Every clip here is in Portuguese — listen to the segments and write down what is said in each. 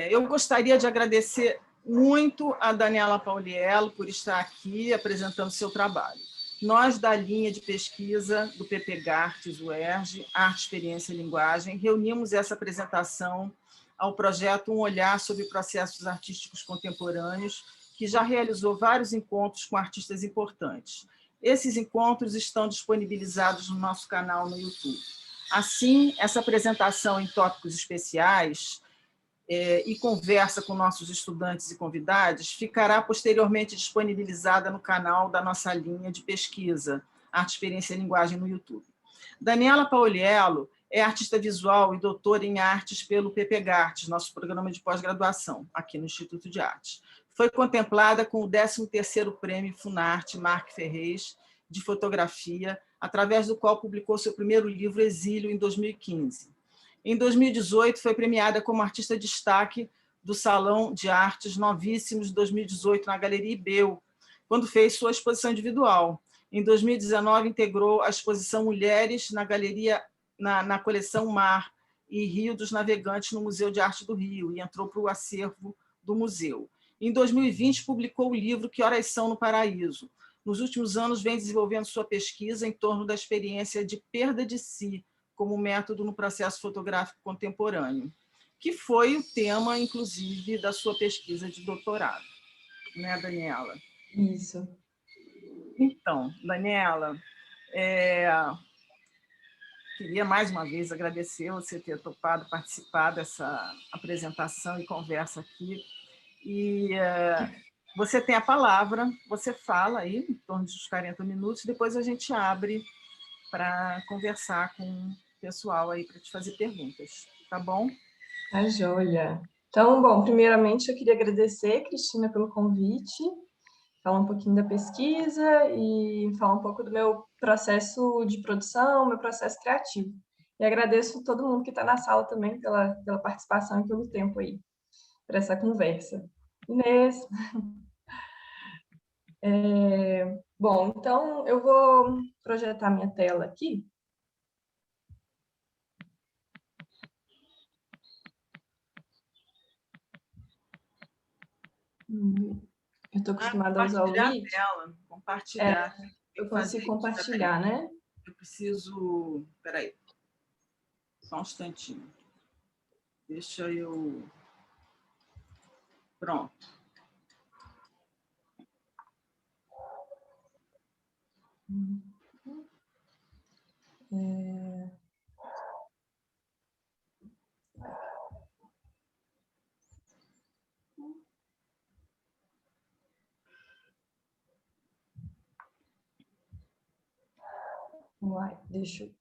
Eu gostaria de agradecer muito a Daniela Pauliello por estar aqui apresentando seu trabalho. Nós, da linha de pesquisa do PPGartes, UERJ, Arte, Experiência e Linguagem, reunimos essa apresentação ao projeto Um Olhar sobre Processos Artísticos Contemporâneos, que já realizou vários encontros com artistas importantes. Esses encontros estão disponibilizados no nosso canal no YouTube. Assim, essa apresentação em tópicos especiais e conversa com nossos estudantes e convidados ficará posteriormente disponibilizada no canal da nossa linha de pesquisa, Arte, Experiência e Linguagem, no YouTube. Daniela Pauliello é artista visual e doutora em artes pelo PPGartes, nosso programa de pós-graduação, aqui no Instituto de Arte. Foi contemplada com o 13º Prêmio Funarte Marc Ferrez de Fotografia, através do qual publicou seu primeiro livro, Exílio, em 2015. Em 2018, foi premiada como artista destaque do Salão de Artes Novíssimos de 2018, na Galeria Ibeu, quando fez sua exposição individual. Em 2019, integrou a exposição Mulheres na Galeria, na coleção Mar e Rio dos Navegantes, no Museu de Arte do Rio, e entrou para o acervo do museu. Em 2020, publicou o livro Que Horas São no Paraíso. Nos últimos anos, vem desenvolvendo sua pesquisa em torno da experiência de perda de si, como método no processo fotográfico contemporâneo, que foi o tema, inclusive, da sua pesquisa de doutorado. Né, Daniela? Isso. Então, Daniela, queria mais uma vez agradecer você ter topado participar dessa apresentação e conversa aqui. E você tem a palavra, você fala aí, em torno dos 40 minutos, depois a gente abre para conversar com o pessoal aí, para te fazer perguntas, tá bom? Tá joia. Então, bom, primeiramente eu queria agradecer, Cristina, pelo convite, falar um pouquinho da pesquisa e falar um pouco do meu processo de produção, meu processo criativo. E agradeço todo mundo que está na sala também pela participação e pelo tempo aí, para essa conversa. Inês. Bom, então eu vou projetar minha tela aqui. Eu estou acostumada a usar o Meet. Compartilhar. Eu consigo compartilhar, né? Eu preciso... Espera aí. Só um instantinho. Deixa eu... Pronto. Uai, deixa eu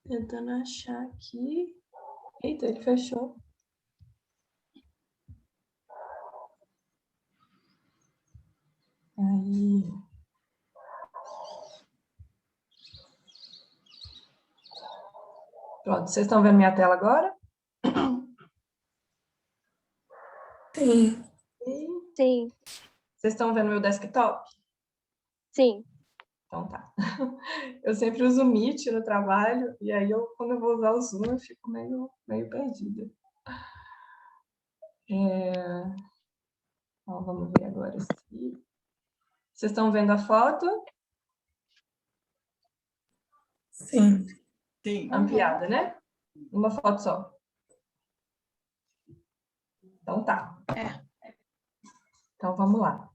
tentando achar aqui. Eita, ele fechou. Aí. Pronto, vocês estão vendo minha tela agora? Sim. Sim. Vocês estão vendo meu desktop? Sim. Então tá. Eu sempre uso o Meet no trabalho, e aí quando eu vou usar o Zoom, eu fico meio perdida. Então, vamos ver agora se... Vocês estão vendo a foto? Sim. Sim. Ampliada, né? Uma foto só. Então tá. Então vamos lá.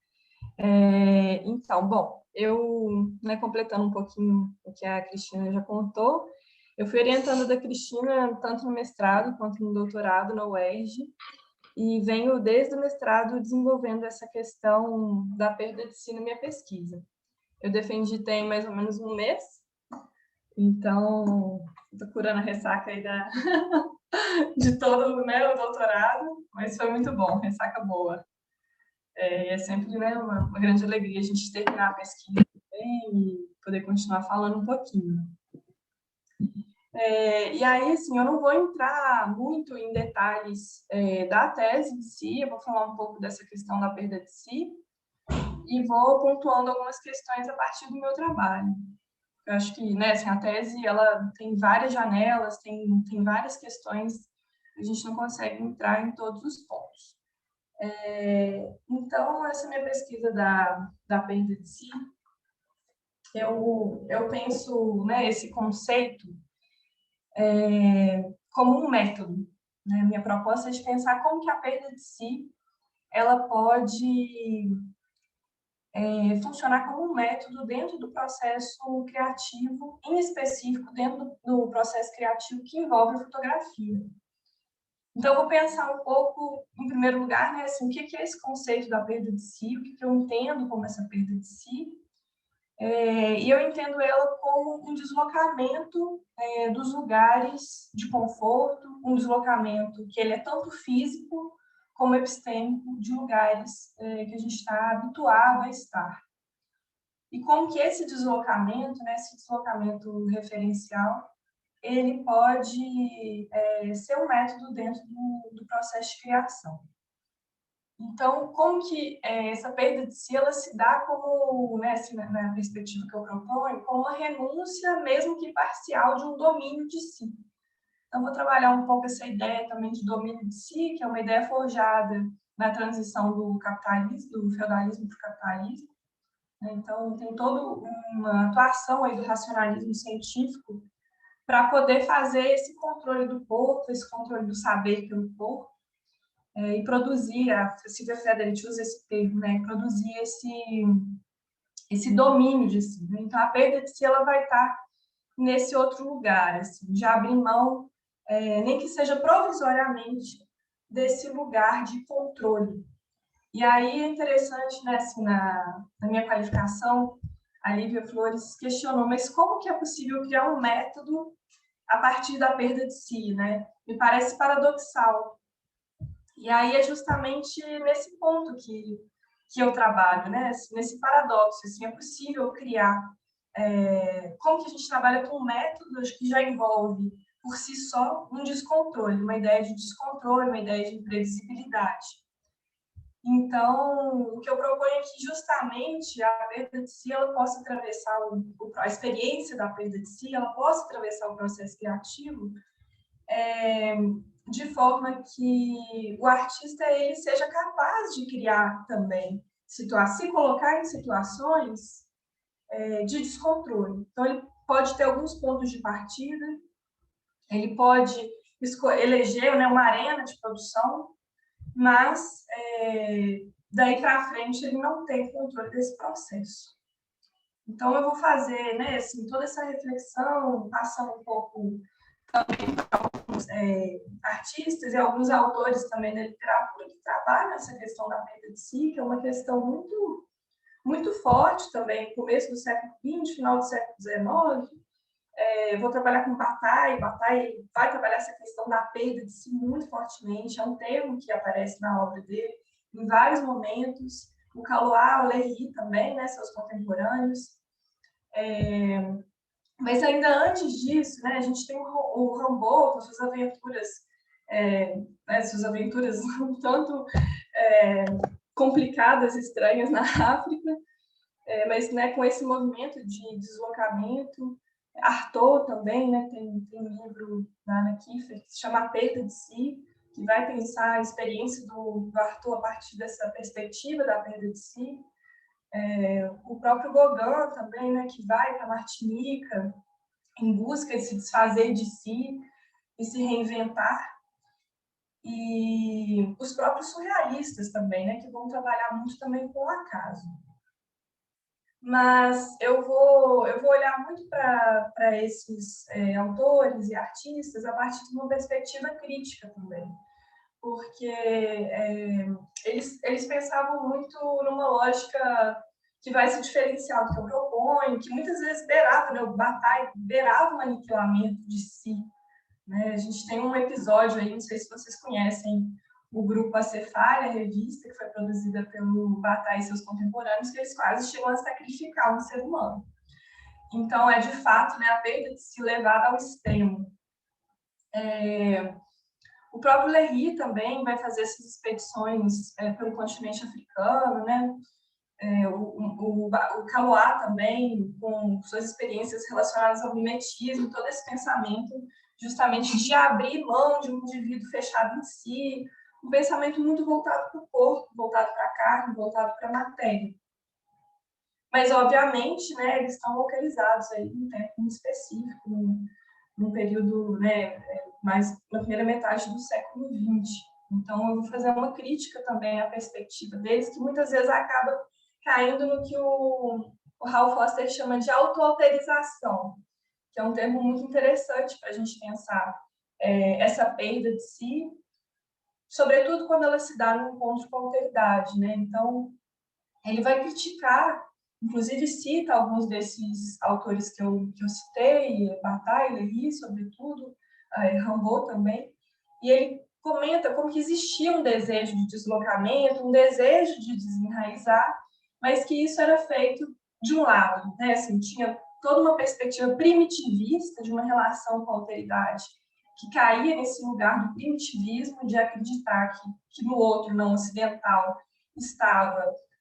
Então, bom, eu, completando um pouquinho o que a Cristina já contou, eu fui orientando da Cristina tanto no mestrado quanto no doutorado na UERJ, e venho desde o mestrado desenvolvendo essa questão da perda de si na minha pesquisa. Eu defendi tem mais ou menos um mês, então estou curando a ressaca aí de todo, né, o doutorado, mas foi muito bom, ressaca boa. É sempre, né, uma grande alegria a gente terminar a pesquisa também e poder continuar falando um pouquinho. E aí, assim, eu não vou entrar muito em detalhes da tese em si, eu vou falar um pouco dessa questão da perda de si e vou pontuando algumas questões a partir do meu trabalho. Eu acho que, né, assim, a tese ela tem várias janelas, tem várias questões a gente não consegue entrar em todos os pontos. Então, essa minha pesquisa da perda de si, eu penso, né, esse conceito como um método. Né? Minha proposta é de pensar como que a perda de si ela pode funcionar como um método dentro do processo criativo, em específico dentro do processo criativo que envolve a fotografia. Então, eu vou pensar um pouco, em primeiro lugar, né, assim, o que é esse conceito da perda de si, o que eu entendo como essa perda de si, e eu entendo ela como um deslocamento dos lugares de conforto, um deslocamento que ele é tanto físico como epistêmico de lugares que a gente está habituado a estar. E como que esse deslocamento, né, esse deslocamento referencial, ele pode ser um método dentro do processo de criação. Então, como que essa perda de si, ela se dá como, né, assim, na perspectiva que eu proponho, como uma renúncia, mesmo que parcial, de um domínio de si. Então, vou trabalhar um pouco essa ideia também de domínio de si, que é uma ideia forjada na transição do capitalismo, do feudalismo para o capitalismo. Então, tem toda uma atuação aí do racionalismo científico para poder fazer esse controle do corpo, esse controle do saber pelo corpo, e produzir, a Silvia Federici usa esse termo, né, produzir esse domínio de si. Né? Então, a perda de si ela vai estar nesse outro lugar, assim, de abrir mão, nem que seja provisoriamente, desse lugar de controle. E aí é interessante, né, assim, na minha qualificação, a Lívia Flores questionou, mas como que é possível criar um método a partir da perda de si, né? Me parece paradoxal. E aí é justamente nesse ponto que eu trabalho, né? Nesse paradoxo, assim, é possível criar, como que a gente trabalha com métodos que já envolve, por si só, um descontrole, uma ideia de descontrole, uma ideia de imprevisibilidade. Então, o que eu proponho é que justamente a perda de si, ela possa atravessar a experiência da perda de si, ela possa atravessar o processo criativo, de forma que o artista ele seja capaz de criar também, se colocar em situações de descontrole. Então, ele pode ter alguns pontos de partida, ele pode eleger, né, uma arena de produção, mas daí para frente ele não tem controle desse processo. Então, eu vou fazer, né, assim, toda essa reflexão, passando um pouco também para alguns artistas e alguns autores também da literatura que trabalham essa questão da perda de si, que é uma questão muito, muito forte também, começo do século XX, final do século XIX. Vou trabalhar com Bataille vai trabalhar essa questão da perda de si muito fortemente, é um termo que aparece na obra dele em vários momentos. O Calois, o Léry também, né, seus contemporâneos. Mas ainda antes disso, né, a gente tem o Rimbaud com suas aventuras um tanto complicadas, estranhas na África, mas, né, com esse movimento de deslocamento. Artaud também, né, tem um livro da Ana Kiefer que se chama A Perda de Si, que vai pensar a experiência do Artaud a partir dessa perspectiva da perda de si. O próprio Gauguin também, né, que vai para Martinica em busca de se desfazer de si e se reinventar. E os próprios surrealistas também, né, que vão trabalhar muito também com o acaso. Mas eu vou olhar muito para esses autores e artistas a partir de uma perspectiva crítica também, porque eles pensavam muito numa lógica que vai se diferenciar do que eu proponho, que muitas vezes beirava, né, o Bataille beirava o aniquilamento de si. Né? A gente tem um episódio aí, não sei se vocês conhecem, o grupo Acefalha, a revista, que foi produzida pelo Bataille e seus contemporâneos, que eles quase chegam a sacrificar um ser humano. Então, é de fato, né, a perda de si levada ao extremo. O próprio Léry também vai fazer essas expedições pelo continente africano, né? O Calois também, com suas experiências relacionadas ao mimetismo, todo esse pensamento justamente de abrir mão de um indivíduo fechado em si, um pensamento muito voltado para o corpo, voltado para a carne, voltado para a matéria. Mas, obviamente, né, eles estão localizados aí num tempo muito específico, num período, né, mais na primeira metade do século XX. Então, eu vou fazer uma crítica também à perspectiva deles, que muitas vezes acaba caindo no que o Ralph Foster chama de autoalterização, que é um termo muito interessante para a gente pensar essa perda de si, sobretudo quando ela se dá no encontro com a alteridade, né? Então, ele vai criticar, inclusive cita alguns desses autores que eu citei, Bataille, Léry, sobretudo, Rimbaud também, e ele comenta como que existia um desejo de deslocamento, um desejo de desenraizar, mas que isso era feito de um lado, né? Assim, tinha toda uma perspectiva primitivista de uma relação com a alteridade, que caía nesse lugar do primitivismo, de acreditar que no outro não ocidental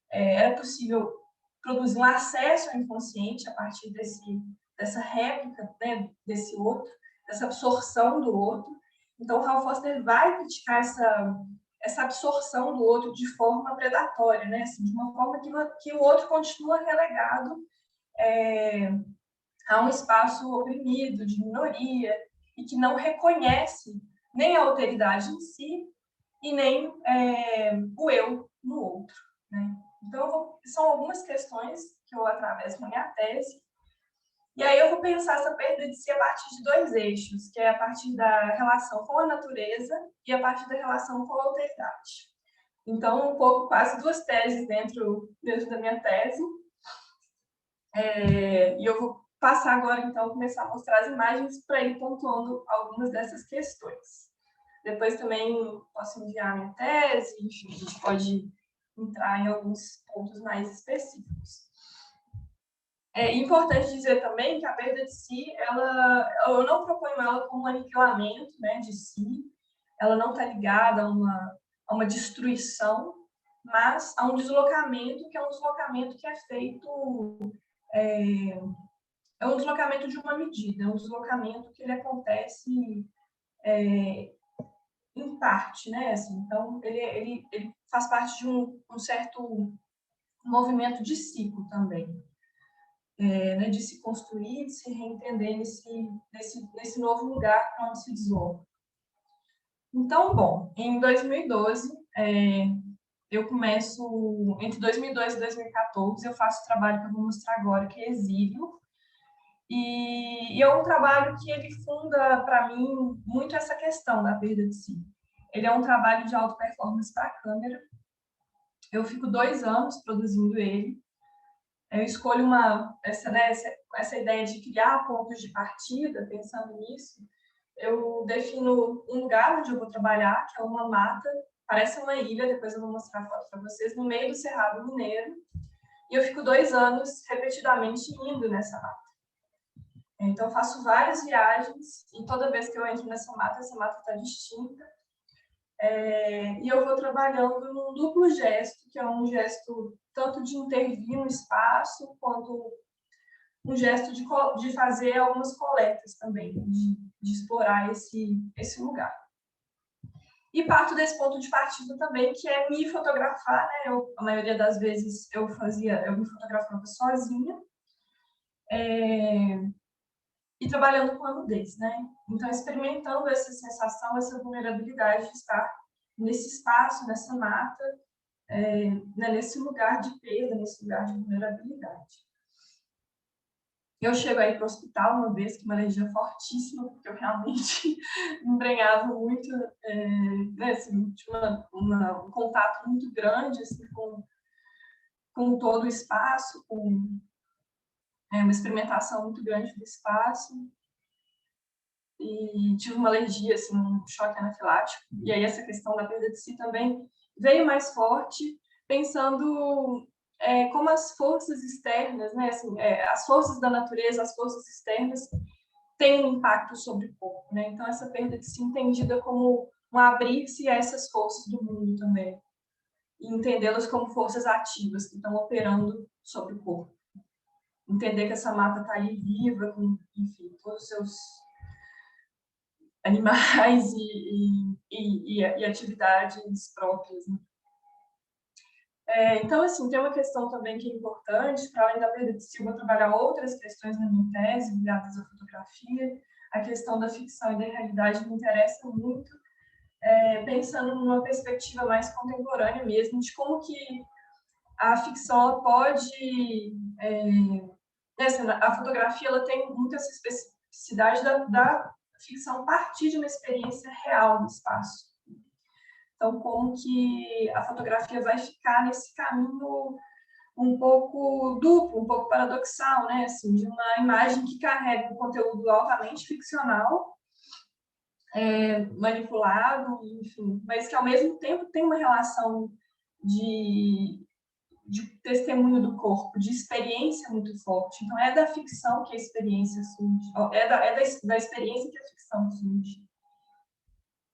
era possível produzir um acesso ao inconsciente a partir dessa réplica, né, desse outro, dessa absorção do outro. Então, Ralph Foster vai criticar essa absorção do outro de forma predatória, né? Assim, de uma forma que o outro continua relegado a um espaço oprimido, de minoria, e que não reconhece nem a alteridade em si e nem o eu no outro, né? Então, são algumas questões que eu atravesso na minha tese. E aí eu vou pensar essa perda de si a partir de dois eixos, que é a partir da relação com a natureza e a partir da relação com a alteridade. Então, um pouco, quase duas teses dentro da minha tese. E eu vou passar agora, então, começar a mostrar as imagens para ir pontuando algumas dessas questões. Depois também posso enviar a minha tese, enfim, a gente pode entrar em alguns pontos mais específicos. É importante dizer também que a perda de si, eu não proponho ela como um aniquilamento, né, de si, ela não está ligada a uma destruição, mas a um deslocamento, que é um deslocamento que é feito, é um deslocamento de uma medida, é um deslocamento que ele acontece em parte, né, assim, então ele faz parte de um certo movimento de ciclo também. Né, de se construir, de se reentender nesse novo lugar para onde se desloca. Então, bom, em 2012, eu começo, entre 2002 e 2014, eu faço o trabalho que eu vou mostrar agora, que é Exílio, e é um trabalho que ele funda, para mim, muito essa questão da perda de si. Ele é um trabalho de alta performance para a câmera. Eu fico 2 anos produzindo ele. Eu escolho essa ideia de criar pontos de partida, pensando nisso. Eu defino um lugar onde eu vou trabalhar, que é uma mata, parece uma ilha, depois eu vou mostrar a foto para vocês, no meio do Cerrado Mineiro. E eu fico 2 anos repetidamente indo nessa mata. Então, eu faço várias viagens, e toda vez que eu entro nessa mata, essa mata está distinta. E eu vou trabalhando num duplo gesto, que é um gesto tanto de intervir no espaço, quanto um gesto de fazer algumas coletas também, de explorar esse lugar. E parto desse ponto de partida também, que é me fotografar, né? A maioria das vezes eu me fotografava sozinha, e trabalhando com a nudez, né? Então, experimentando essa sensação, essa vulnerabilidade de estar nesse espaço, nessa mata, né, nesse lugar de perda, nesse lugar de vulnerabilidade. Eu chego aí para o hospital uma vez, que uma alergia fortíssima, porque eu realmente me embrenhava muito, né, assim, tinha um contato muito grande assim, com todo o espaço, com uma experimentação muito grande do espaço. E tive uma alergia, assim, um choque anafilático. E aí essa questão da perda de si também veio mais forte, pensando como as forças externas, né, assim, as forças da natureza, as forças externas têm um impacto sobre o corpo, né? Então essa perda de si entendida como um abrir-se a essas forças do mundo também, e entendê-las como forças ativas que estão operando sobre o corpo. Entender que essa mata está aí viva, com, enfim, todos os seus animais e atividades próprias, né? Então, assim, tem uma questão também que é importante, para além da perda de si, eu vou trabalhar outras questões na minha tese, ligadas à fotografia. A questão da ficção e da realidade me interessa muito, pensando numa perspectiva mais contemporânea mesmo, de como que a ficção pode... a fotografia ela tem muitas especificidades da ficção a partir de uma experiência real do espaço. Então, como que a fotografia vai ficar nesse caminho um pouco duplo, um pouco paradoxal, né? Assim, de uma imagem que carrega um conteúdo altamente ficcional, manipulado, enfim, mas que, ao mesmo tempo, tem uma relação de testemunho do corpo, de experiência muito forte. Então, é da ficção que a experiência surge, da experiência que a ficção surge.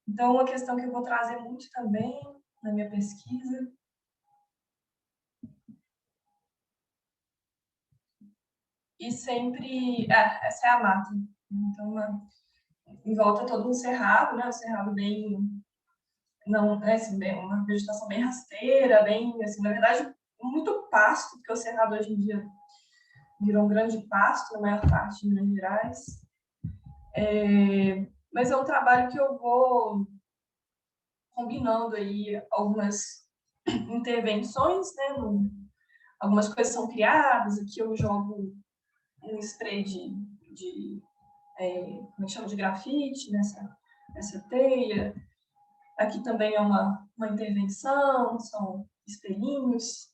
Então, uma questão que eu vou trazer muito também na minha pesquisa e sempre... essa é a mata. Então, em volta todo um cerrado, né? Um cerrado bem... não, assim, uma vegetação bem rasteira, bem, assim, na verdade, muito pasto, porque o cerrado hoje em dia virou um grande pasto na maior parte de Minas Gerais. Mas é um trabalho que eu vou combinando aí algumas intervenções, né? Algumas coisas são criadas, aqui eu jogo um spray como é que chama, de grafite nessa teia. Aqui também é uma intervenção, são espelhinhos.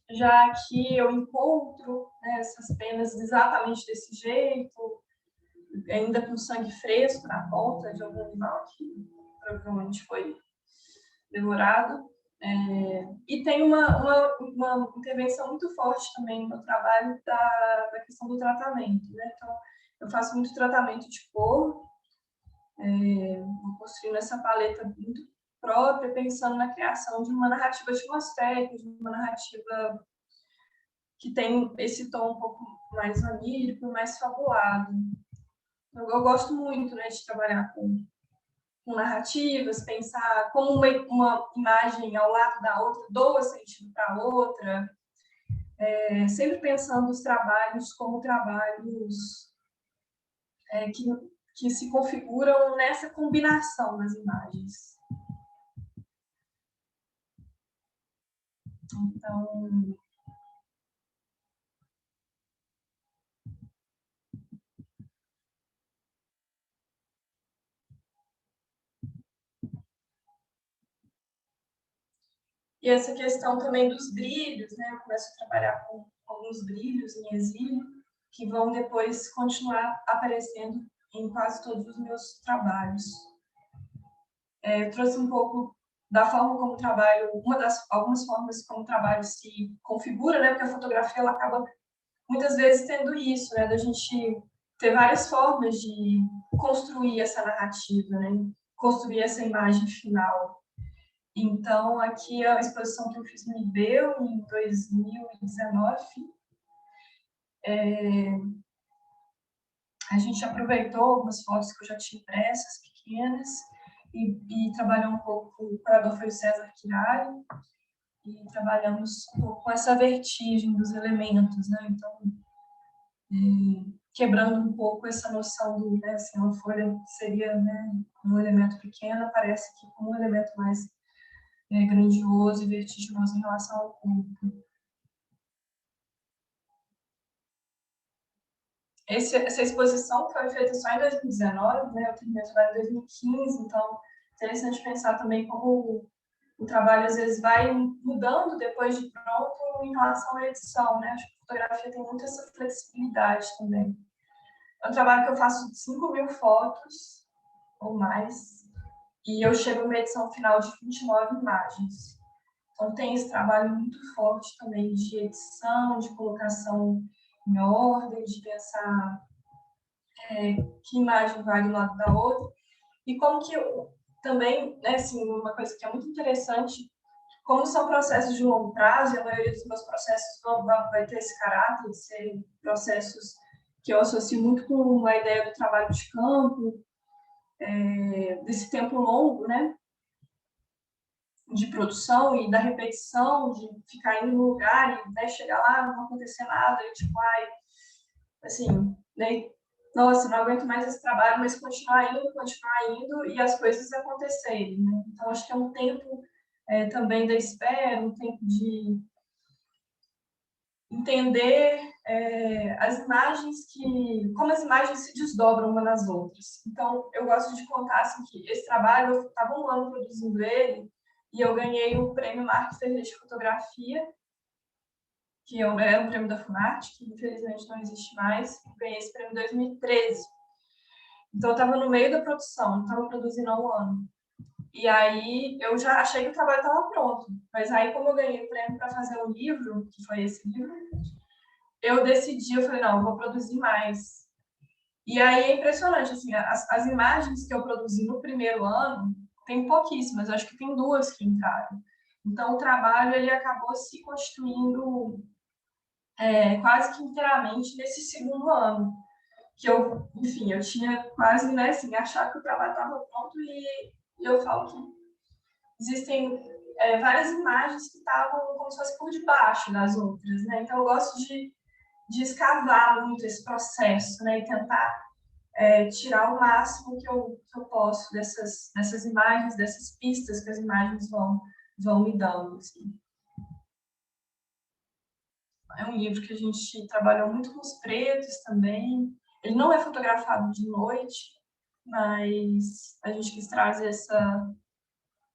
Já aqui eu encontro, né, essas penas exatamente desse jeito, ainda com sangue fresco na ponta de algum animal que provavelmente foi devorado. E tem uma intervenção muito forte também no trabalho da questão do tratamento, né? Então, eu faço muito tratamento de cor, construindo essa paleta muito própria, pensando na criação de uma narrativa atmosférica, de uma narrativa que tem esse tom um pouco mais onírico, mais fabulado. Eu gosto muito, né, de trabalhar com narrativas, pensar como uma imagem ao lado da outra doa sentido para a outra, sempre pensando os trabalhos como trabalhos que se configuram nessa combinação das imagens. Então, e essa questão também dos brilhos, né? Eu começo a trabalhar com alguns brilhos em exílio, que vão depois continuar aparecendo em quase todos os meus trabalhos. Eu trouxe um pouco da forma como o trabalho, algumas formas como o trabalho se configura, né? Porque a fotografia ela acaba muitas vezes tendo isso, né? Da gente ter várias formas de construir essa narrativa, né? Construir essa imagem final. Então, aqui a exposição que eu fiz no IBEU em 2019, a gente aproveitou algumas fotos que eu já tinha impressas, pequenas, e trabalhou um pouco, o curador foi o César Kirari, e trabalhamos um pouco com essa vertigem dos elementos, né? Então, quebrando um pouco essa noção do, né, assim, uma folha seria, né, um elemento pequeno, aparece aqui como um elemento mais grandioso e vertiginoso em relação ao corpo. Essa exposição foi feita só em 2019, né? Eu terminei o trabalho em 2015, então é interessante pensar também como o trabalho às vezes vai mudando depois de pronto em relação à edição, né? Acho que a fotografia tem muito essa flexibilidade também. É um trabalho que eu faço de 5.000 fotos ou mais, e eu chego numa edição final de 29 imagens. Então tem esse trabalho muito forte também de edição, de colocação em ordem, de pensar que imagem vai do lado da outra, e como que também, né, assim, uma coisa que é muito interessante, como são processos de longo prazo, e a maioria dos meus processos vai ter esse caráter de serem processos que eu associo muito com a ideia do trabalho de campo, desse tempo longo, né, de produção e da repetição, de ficar indo no lugar e, né, chegar lá, não acontecer nada, e tipo, ai, assim, né, nossa, não aguento mais esse trabalho, mas continuar indo e as coisas acontecerem, né? Então, acho que é um tempo também da espera, um tempo de entender as imagens como as imagens se desdobram umas nas outras. Então, eu gosto de contar assim, que esse trabalho, eu estava um ano produzindo ele, e eu ganhei o prêmio Marcos Ferreira de Fotografia, que era um prêmio da Funarte, que infelizmente não existe mais. Ganhei esse prêmio em 2013. Então, eu estava no meio da produção, estava produzindo há um ano. E aí, eu já achei que o trabalho estava pronto. Mas aí, como eu ganhei o prêmio para fazer o livro, que foi esse livro, eu decidi, eu falei, não, eu vou produzir mais. E aí é impressionante, assim, as imagens que eu produzi no primeiro ano, tem pouquíssimas, acho que tem 2 que entraram. Então, o trabalho, ele acabou se constituindo quase que inteiramente nesse segundo ano. Que eu, enfim, eu tinha quase, né, assim, achar que o trabalho estava pronto e eu falo que existem várias imagens que estavam como se fosse por debaixo das outras, né? Então, eu gosto de escavar muito esse processo, né? E tentar tirar o máximo que eu posso dessas imagens, dessas pistas que as imagens vão me dando. Assim. É um livro que a gente trabalhou muito com os pretos também. Ele não é fotografado de noite, mas a gente quis trazer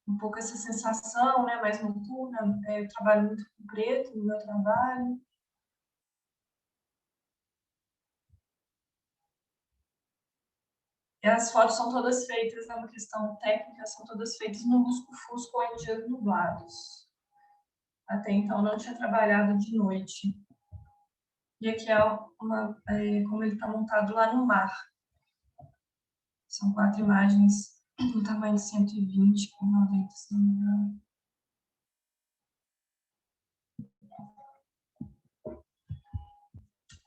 um pouco essa sensação, né, mais noturna. Eu trabalho muito com preto no meu trabalho. E as fotos são todas feitas, é uma questão técnica, são todas feitas no lusco-fusco ou em dias nublados. Até então não tinha trabalhado de noite. E aqui como ele está montado lá no mar. São 4 imagens no tamanho de 120 por 90, se não me engano.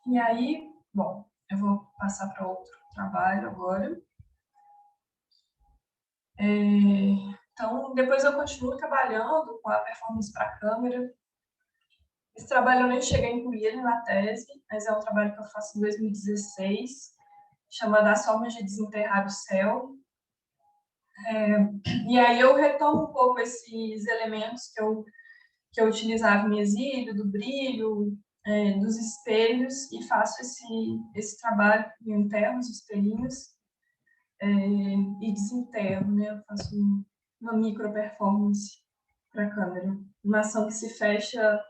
E aí, bom, eu vou passar para outro trabalho agora. Então, depois eu continuo trabalhando com a performance para câmera. Esse trabalho eu nem cheguei a incluir ele na tese, mas é um trabalho que eu faço em 2016, chamado As Formas de Desenterrar o Céu. E aí eu retomo um pouco esses elementos que eu utilizava em exílio, do brilho, dos espelhos, e faço esse trabalho, eu enterro os espelhinhos e desenterro, né? Eu faço uma micro performance para a câmera, uma ação que se fecha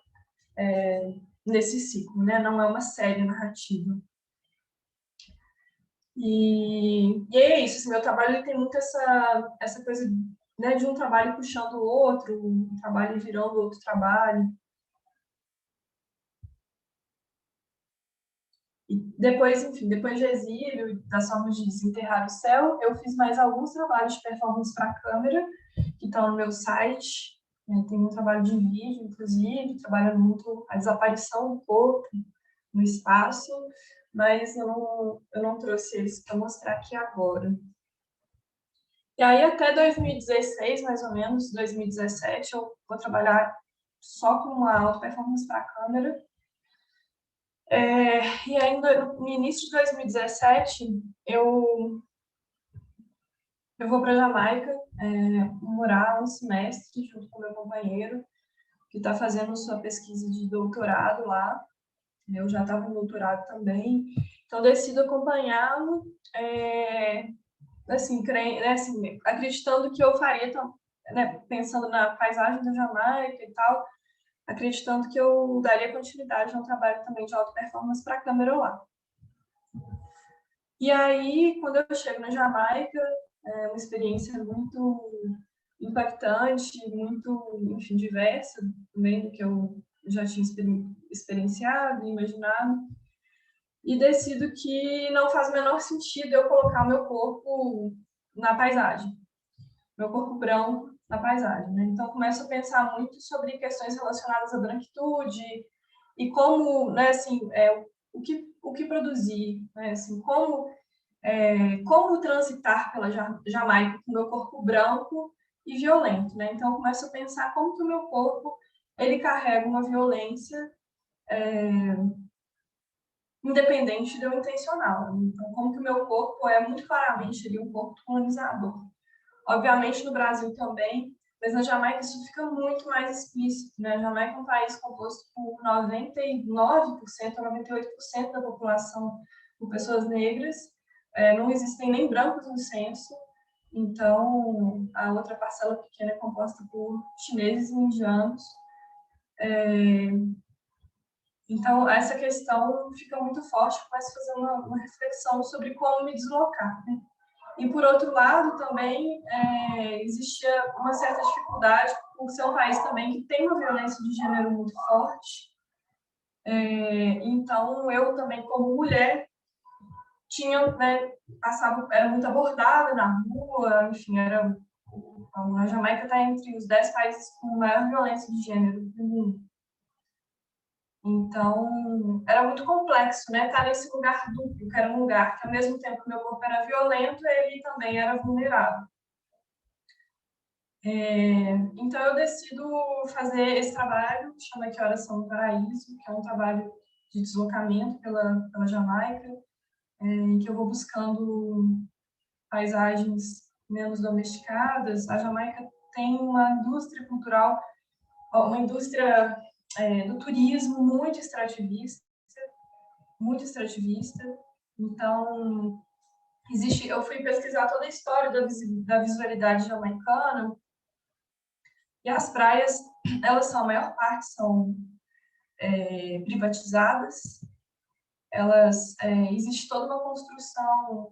nesse ciclo, né? Não é uma série narrativa. E é isso, assim, meu trabalho tem muito essa coisa, né, de um trabalho puxando o outro, um trabalho virando outro trabalho. E depois, enfim, depois de exílio, das formas de desenterrar o céu, eu fiz mais alguns trabalhos de performance para câmera, que estão no meu site. Tem um trabalho de vídeo, inclusive, trabalhando muito a desaparição do corpo no espaço, mas eu não trouxe eles para mostrar aqui agora. E aí, até 2016, mais ou menos, 2017, eu vou trabalhar só com uma alta performance para câmera. E ainda no início de 2017, eu vou para a Jamaica morar um semestre junto com meu companheiro, que está fazendo sua pesquisa de doutorado lá. Eu já estava no doutorado também. Então, decido acompanhá-lo, assim, acreditando que eu faria, né, pensando na paisagem da Jamaica e tal, acreditando que eu daria continuidade a um trabalho também de alta performance para a câmera lá. E aí, quando eu chego na Jamaica, é uma experiência muito impactante, muito, enfim, diversa, também do que eu já tinha experienciado e imaginado, e decido que não faz o menor sentido eu colocar o meu corpo na paisagem, meu corpo branco na paisagem, né? Então, começo a pensar muito sobre questões relacionadas à branquitude e como, né, assim, o que produzir, né? Assim, como transitar pela Jamaica com o meu corpo branco e violento, né? Então, eu começo a pensar como que o meu corpo ele carrega uma violência independente de eu intencional. Então, como que o meu corpo é muito claramente ali um corpo colonizador. Obviamente, no Brasil também, mas na Jamaica isso fica muito mais explícito, né? A Jamaica é um país composto por 99% ou 98% da população por pessoas negras, não existem nem brancos no censo, então a outra parcela pequena é composta por chineses e indianos. Então, essa questão fica muito forte, começo a fazer uma reflexão sobre como me deslocar, né? E, por outro lado, também existia uma certa dificuldade por ser um país também que tem uma violência de gênero muito forte. Então, eu também, como mulher, era muito abordada na rua, enfim, a Jamaica está entre os 10 países com maior violência de gênero do mundo. Então, era muito complexo, né? Estar nesse lugar duplo, que era um lugar que, ao mesmo tempo que meu corpo era violento, ele também era vulnerável. Então, eu decido fazer esse trabalho, que chama Que Horas São no Paraíso, que é um trabalho de deslocamento pela Jamaica, em que eu vou buscando paisagens menos domesticadas. A Jamaica tem uma indústria cultural, uma indústria do turismo muito extrativista. Então, eu fui pesquisar toda a história da visualidade jamaicana, e as praias, elas são, a maior parte são privatizadas, existe toda uma construção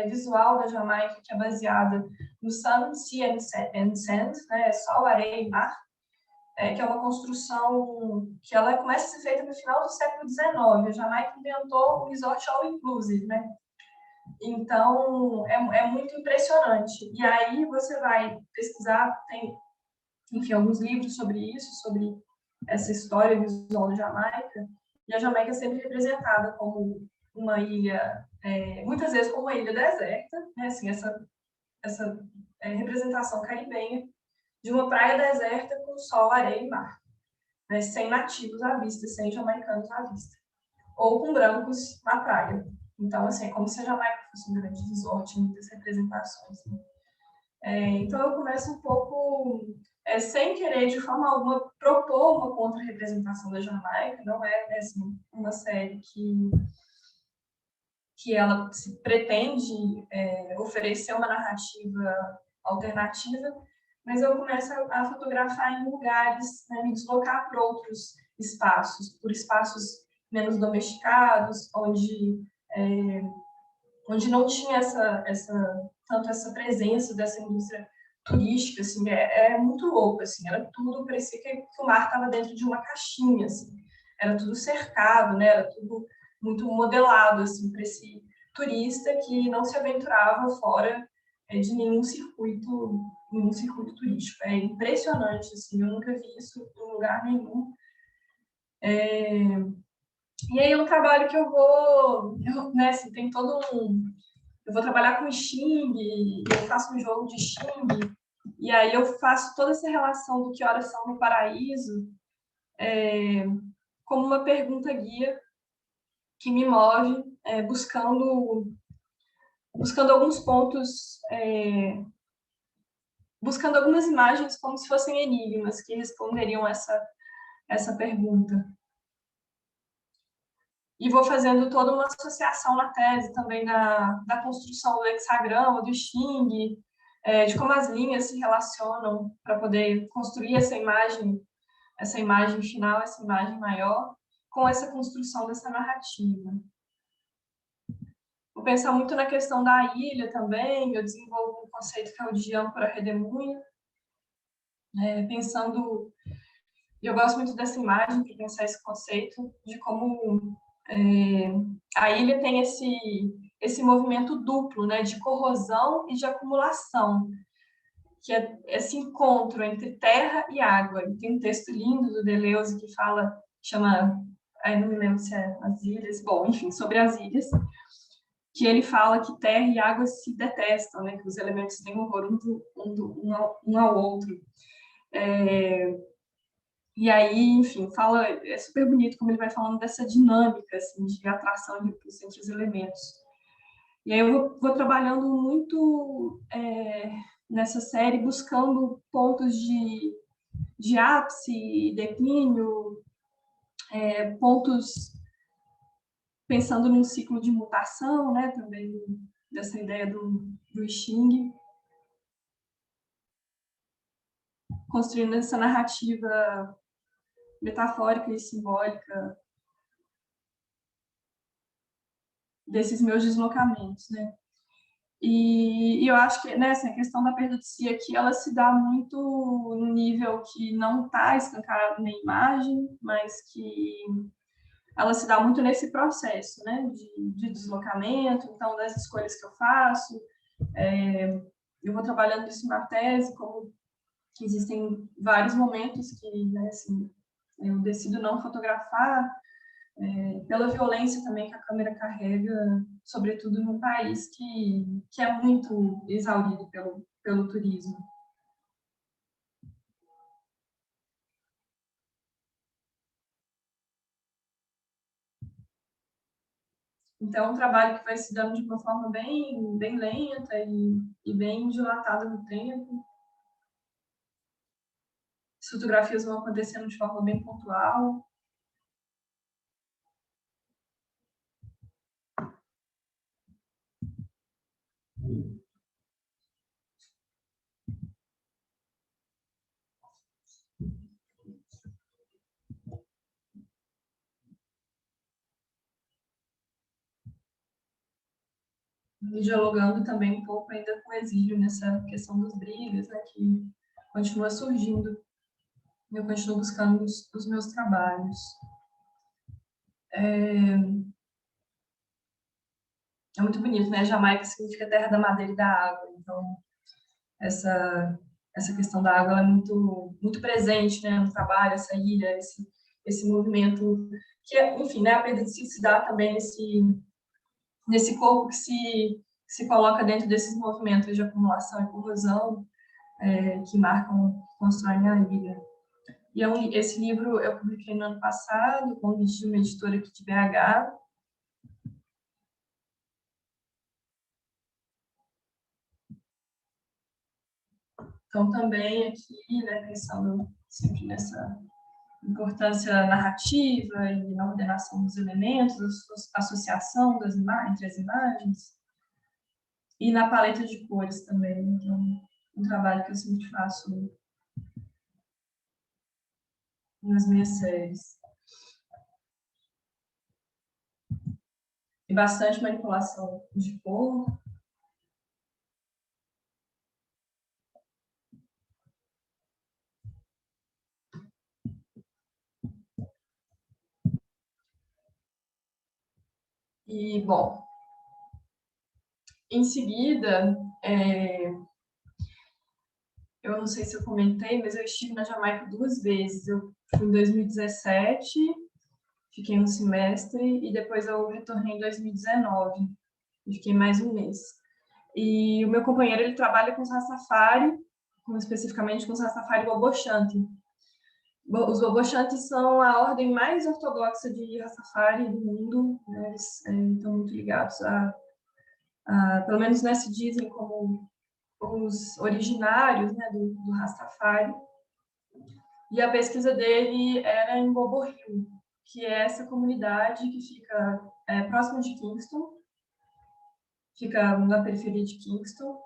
visual da Jamaica que é baseada no Sun, Sea and Sand, né, sol, areia e mar, que é uma construção que ela começa a ser feita no final do século XIX. A Jamaica inventou o resort all-inclusive, né? Então, é muito impressionante. E aí você vai pesquisar, tem, enfim, alguns livros sobre isso, sobre essa história visual da Jamaica, e a Jamaica é sempre representada como uma ilha, muitas vezes como uma ilha deserta, né? Assim, essa representação caribenha de uma praia deserta com sol, areia e mar, né? Sem nativos à vista, sem jamaicanos à vista, ou com brancos na praia. Então, assim, é como se a Jamaica fosse um grande resort, muitas representações, né? Então, eu começo um pouco, sem querer, de forma alguma, propor uma contra-representação da Jamaica. Não é assim, uma série que ela se pretende oferecer uma narrativa alternativa, mas eu começo a fotografar em lugares, né, me deslocar para outros espaços, por espaços menos domesticados, onde não tinha tanto essa presença dessa indústria turística, assim, é muito louco, assim, era tudo, parecia que o mar estava dentro de uma caixinha, assim, era tudo cercado, né, era tudo muito modelado, assim, para esse turista que não se aventurava fora de nenhum circuito turístico. É impressionante, assim, eu nunca vi isso em lugar nenhum. E aí, o trabalho que né, assim, tem todo eu vou trabalhar com Xing, eu faço um jogo de Xing, e aí eu faço toda essa relação do Que Horas São no Paraíso como uma pergunta guia que me move, buscando alguns pontos, buscando algumas imagens como se fossem enigmas que responderiam essa pergunta. E vou fazendo toda uma associação na tese também da construção do hexagrama, do Xing, de como as linhas se relacionam para poder construir essa imagem final, essa imagem maior, com essa construção dessa narrativa. Vou pensar muito na questão da ilha também, eu desenvolvo um conceito que é o de âncora redemoinho, pensando... Eu gosto muito dessa imagem para pensar esse conceito de como a ilha tem esse movimento duplo, né, de corrosão e de acumulação, que é esse encontro entre terra e água. E tem um texto lindo do Deleuze que chama aí não me lembro se é as ilhas, bom, enfim, sobre as ilhas, que ele fala que terra e água se detestam, né, que os elementos têm horror um ao outro. E aí, enfim, fala, é super bonito como ele vai falando dessa dinâmica, assim, de atração e repulsa entre os elementos. E aí eu vou trabalhando muito nessa série, buscando pontos de ápice e declínio, pontos pensando num ciclo de mutação, né, também dessa ideia do Xing, construindo essa narrativa metafórica e simbólica desses meus deslocamentos, né? E eu acho que, né, assim, a questão da perda de si aqui, ela se dá muito no nível que não está escancarado na imagem, mas que ela se dá muito nesse processo, né, de deslocamento, então, das escolhas que eu faço. Eu vou trabalhando isso na tese, como que existem vários momentos que, né, assim, eu decido não fotografar, pela violência também que a câmera carrega, sobretudo num país que é muito exaurido pelo turismo. Então, é um trabalho que vai se dando de uma forma bem lenta e bem dilatada no tempo. As fotografias vão acontecendo de forma bem pontual. E dialogando também um pouco ainda com o exílio, nessa questão dos brilhos, né, que continua surgindo. Eu continuo buscando os meus trabalhos. É muito bonito, né? Jamaica significa terra da madeira e da água. Então, essa questão da água ela é muito presente, né, no trabalho, essa ilha, esse movimento, que, enfim, né, a perda de si se dá também nesse corpo que se coloca dentro desses movimentos de acumulação e corrosão que marcam, constroem a ilha. E esse livro eu publiquei no ano passado, com de uma editora aqui de BH. Então, também aqui, né, pensando sempre nessa importância narrativa e na ordenação dos elementos, associação entre as imagens, e na paleta de cores também. Então, um trabalho que eu sempre faço nas minhas séries. E bastante manipulação de cor. E, bom, em seguida, eu não sei se eu comentei, mas eu estive na Jamaica 2 vezes. Eu fui em 2017, fiquei um semestre, e depois eu retornei em 2019, e fiquei mais um mês. E o meu companheiro, ele trabalha com os Rastafari, especificamente com os Rastafari Bobochanti. Os Bobochanti são a ordem mais ortodoxa de Rastafari do mundo, né? Eles estão muito ligados pelo menos, né, se dizem como os originários, né, do Rastafari. E a pesquisa dele era em Bobo Hill, que é essa comunidade que fica próximo de Kingston, fica na periferia de Kingston.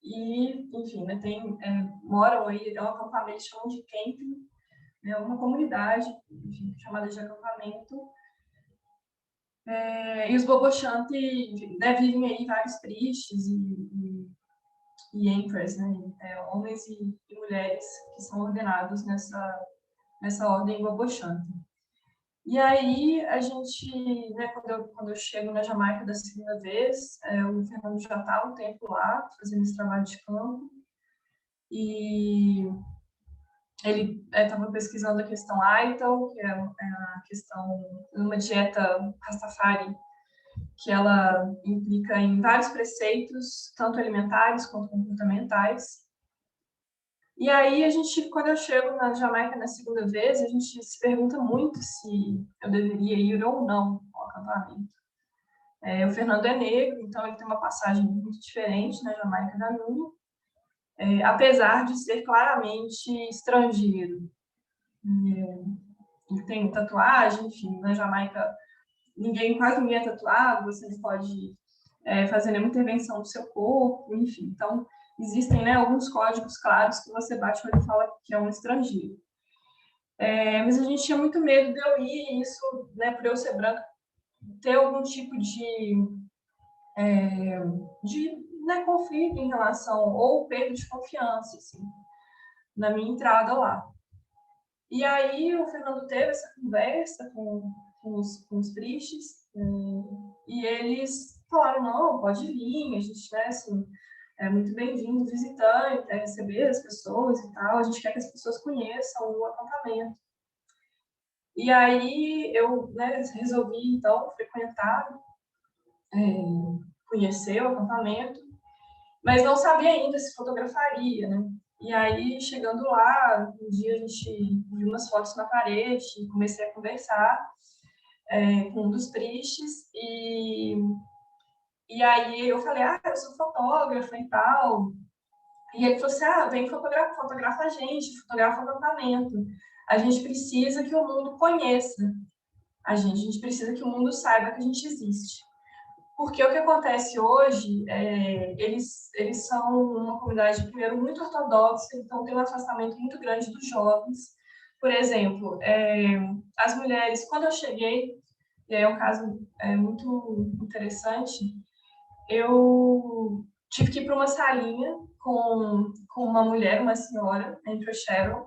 E, enfim, né, moram aí, é um acampamento, chamam de camping, é uma comunidade, enfim, chamada de acampamento. E os Bobochanti, né, vivem aí vários priests e emperors, né, homens e mulheres que são ordenados nessa ordem Bobochanti. E aí, a gente, né, quando eu chego na Jamaica da segunda vez, o Fernando já está há um tempo lá, fazendo esse trabalho de campo, e ele estava pesquisando a questão Aital, que é a questão de uma dieta Rastafari, que ela implica em vários preceitos, tanto alimentares quanto comportamentais. E aí, quando eu chego na Jamaica na segunda vez, a gente se pergunta muito se eu deveria ir ou não ao acampamento. O Fernando é negro, então ele tem uma passagem muito diferente na Jamaica da minha, apesar de ser claramente estrangeiro. Ele tem tatuagem, enfim, na Jamaica quase ninguém é tatuado, você não pode fazer nenhuma intervenção no seu corpo, enfim. Então, existem, né, alguns códigos claros que você bate o olho e fala que é um estrangeiro. Mas a gente tinha muito medo de eu ir, e isso, né, por eu ser branca, ter algum tipo de né, conflito em relação, ou perda de confiança, assim, na minha entrada lá. E aí o Fernando teve essa conversa com os tristes, e eles falaram, não, pode vir, a gente, né, assim, é muito bem-vindo visitante, receber as pessoas e tal, a gente quer que as pessoas conheçam o acampamento. E aí eu, né, resolvi, então, frequentar, conhecer o acampamento, mas não sabia ainda se fotografaria, né? E aí, chegando lá, um dia a gente viu umas fotos na parede, comecei a conversar com um dos tristes, e aí eu falei, eu sou fotógrafa e tal. E ele falou assim, vem fotografa a gente, fotografa o acampamento. A gente precisa que o mundo conheça a gente precisa que o mundo saiba que a gente existe. Porque o que acontece hoje, eles são uma comunidade, primeiro, muito ortodoxa, então tem um afastamento muito grande dos jovens. Por exemplo, as mulheres, quando eu cheguei, e aí é um caso muito interessante, eu tive que ir para uma salinha com uma mulher, uma senhora, entre o Sharon,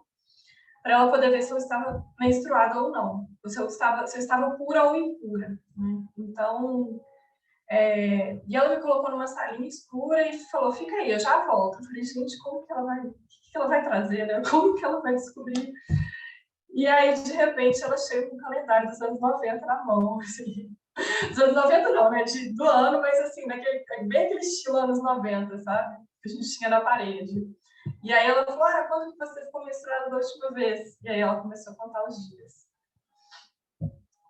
para ela poder ver se eu estava menstruada ou não, se eu estava pura ou impura. Né? Então, e ela me colocou numa salinha escura e falou, fica aí, eu já volto. Eu falei, gente, como que o que ela vai trazer, né? Como que ela vai descobrir? E aí, de repente, ela chega com um calendário dos anos 90 na mão, assim. Dos anos 90 não, né? Do ano, mas assim, bem aquele estilo anos 90, sabe? Que a gente tinha na parede. E aí ela falou, quando que você ficou menstruada da última vez? E aí ela começou a contar os dias.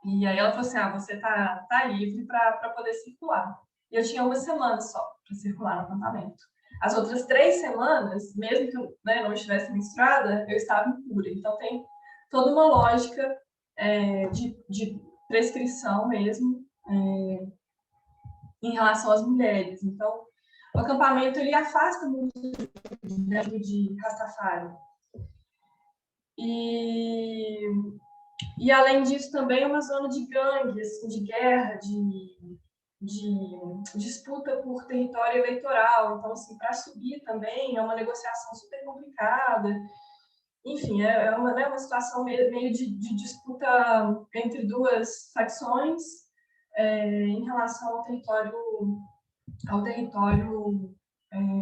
E aí ela falou assim, você tá livre para poder circular. E eu tinha uma semana só para circular no acampamento. As outras 3 semanas, mesmo que eu não estivesse menstruada, eu estava impura. Então tem toda uma lógica de prescrição mesmo em relação às mulheres. Então, o acampamento ele afasta muito de Rastafari. E além disso também é uma zona de gangue, assim, de guerra, de disputa por território eleitoral. Então, assim, para subir também é uma negociação super complicada. Enfim, é uma situação meio de disputa entre duas facções em relação ao território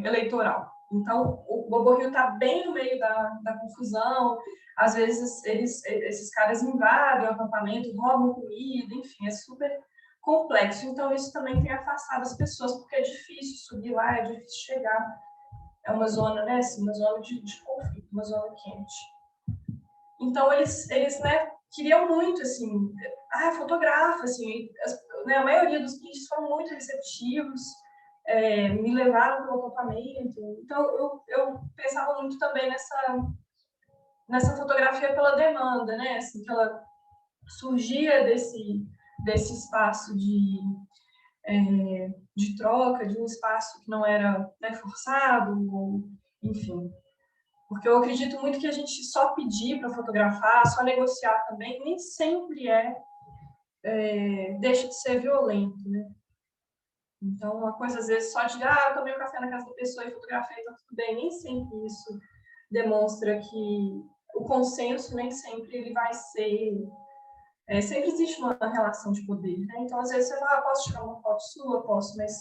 eleitoral. Então, o Boborrio está bem no meio da confusão. Às vezes, esses caras invadem o acampamento, roubam comida, enfim, é super complexo. Então, isso também tem afastado as pessoas, porque é difícil subir lá, é difícil chegar. É uma zona, né, assim, uma zona de conflito, uma zona quente. Então, eles queriam muito, assim, fotografa, assim, a maioria dos clientes foram muito receptivos, me levaram para o acampamento. Então, eu pensava muito também nessa fotografia pela demanda, né? Assim, que ela surgia desse espaço de troca, de um espaço que não era forçado, ou, enfim. Porque eu acredito muito que a gente só pedir para fotografar, só negociar também, nem sempre deixa de ser violento, né? Então, uma coisa, às vezes, só de, eu tomei um café na casa da pessoa e fotografei, tá tudo bem. Nem sempre isso demonstra que o consenso, nem sempre ele vai ser... sempre existe uma relação de poder, né? Então, às vezes, você fala, posso tirar uma foto sua? Posso, mas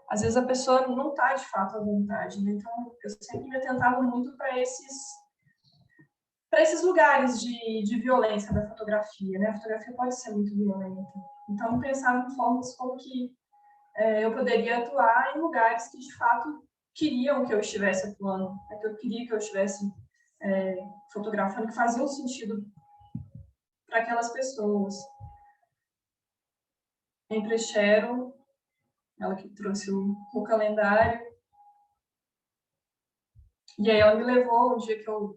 às vezes a pessoa não está, de fato, à vontade, né? Então, eu sempre me atentava muito para para esses lugares de violência da fotografia, né? A fotografia pode ser muito violenta. Então, pensar em formas como que eu poderia atuar em lugares que, de fato, queriam que eu estivesse atuando, né? Que eu queria que eu estivesse fotografando, que faziam sentido para aquelas pessoas. Entre Cheryl, ela que trouxe o calendário, e aí ela me levou um dia que eu...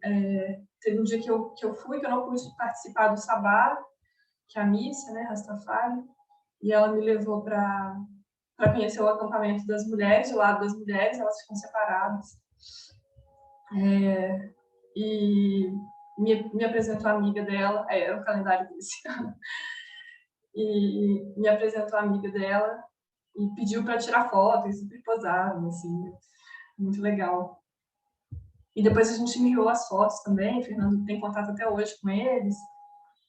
teve um dia que eu fui, que eu não pude participar do Sabá, que é a missa, né, Rastafari, e ela me levou para conhecer o acampamento das mulheres, o lado das mulheres, elas ficam separadas. E me apresentou a amiga dela, era o calendário desse ano, e me apresentou a amiga dela e pediu para tirar foto, e sempre posaram, assim, muito legal. E depois a gente enviou as fotos também, o Fernando tem contato até hoje com eles.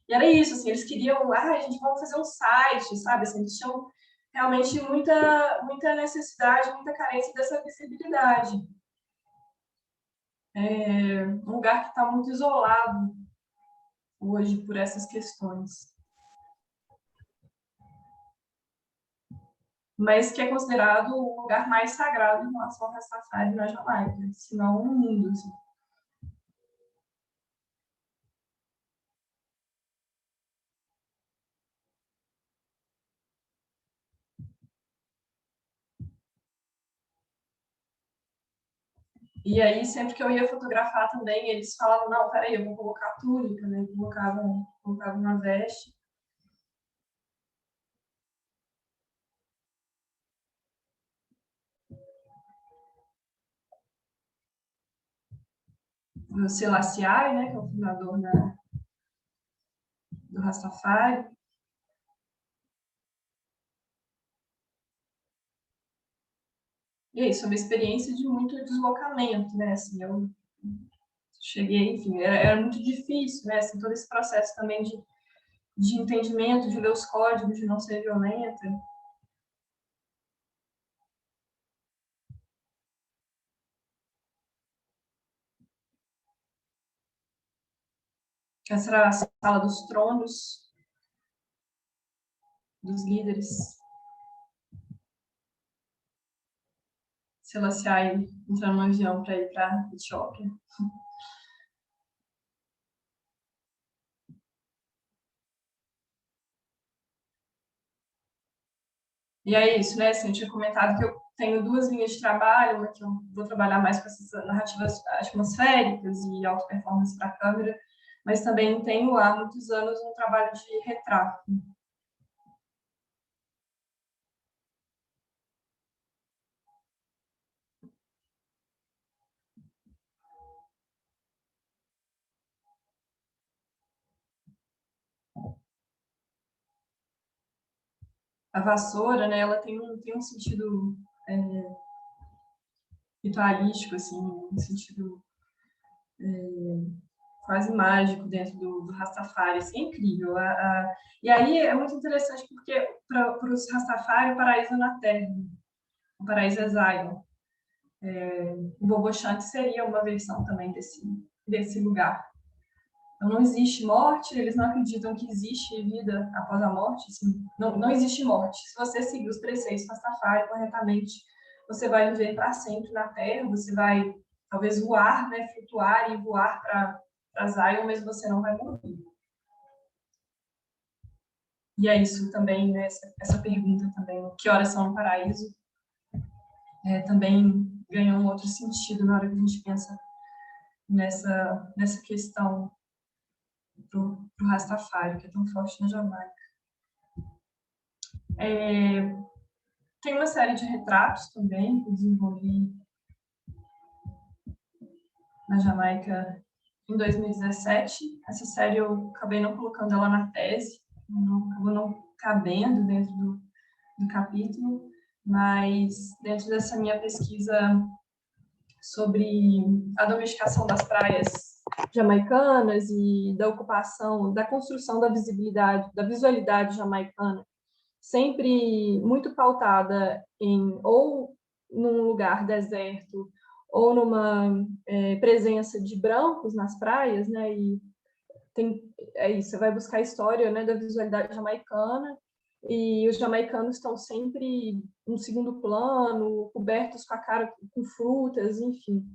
E era isso, assim, eles queriam, a gente vamos fazer um site, sabe? Assim, eles tinham realmente muita necessidade, muita carência dessa visibilidade. Um lugar que está muito isolado hoje por essas questões. Mas que é considerado o lugar mais sagrado em relação ao Rastafari na Jamaica, se não no mundo, assim. E aí, sempre que eu ia fotografar também, eles falavam, não, peraí, eu vou colocar a túnica, né? Colocavam uma veste. O Selassie, né, que é o fundador do Rastafari. E é isso, é uma experiência de muito deslocamento, né? Assim, eu cheguei, enfim, era muito difícil, né? Assim, todo esse processo também de entendimento, de ler os códigos, de não ser violenta. Essa era a sala dos tronos, dos líderes. Selassie entrando no avião para ir para a Etiópia. E é isso, né? Assim, eu tinha comentado que eu tenho duas linhas de trabalho, uma que eu vou trabalhar mais com essas narrativas atmosféricas e auto-performance para a câmera, mas também tenho há muitos anos um trabalho de retrato. A vassoura, né, ela tem um sentido ritualístico, assim, um sentido quase mágico dentro do Rastafari, assim, é incrível. E aí é muito interessante porque para os Rastafari o paraíso é na Terra, o paraíso é Zion. O Bobo Shanti seria uma versão também desse lugar. Então, não existe morte, eles não acreditam que existe vida após a morte, assim, não existe morte. Se você seguir os preceitos Rastafari corretamente, você vai viver para sempre na Terra, você vai, talvez, voar, né, flutuar e voar para Zion, mas você não vai morrer. E é isso também, né, essa pergunta também, que horas são no paraíso, também ganha um outro sentido na hora que a gente pensa nessa questão do Rastafari, que é tão forte na Jamaica. Tem uma série de retratos também que eu desenvolvi na Jamaica em 2017. Essa série eu acabei não colocando ela na tese, acabou não cabendo dentro do capítulo, mas dentro dessa minha pesquisa sobre a domesticação das praias jamaicanas e da ocupação, da construção da visibilidade, da visualidade jamaicana, sempre muito pautada em ou num lugar deserto ou numa presença de brancos nas praias, né? E é isso, você vai buscar a história, né, da visualidade jamaicana, e os jamaicanos estão sempre no segundo plano, cobertos com a cara com frutas, enfim.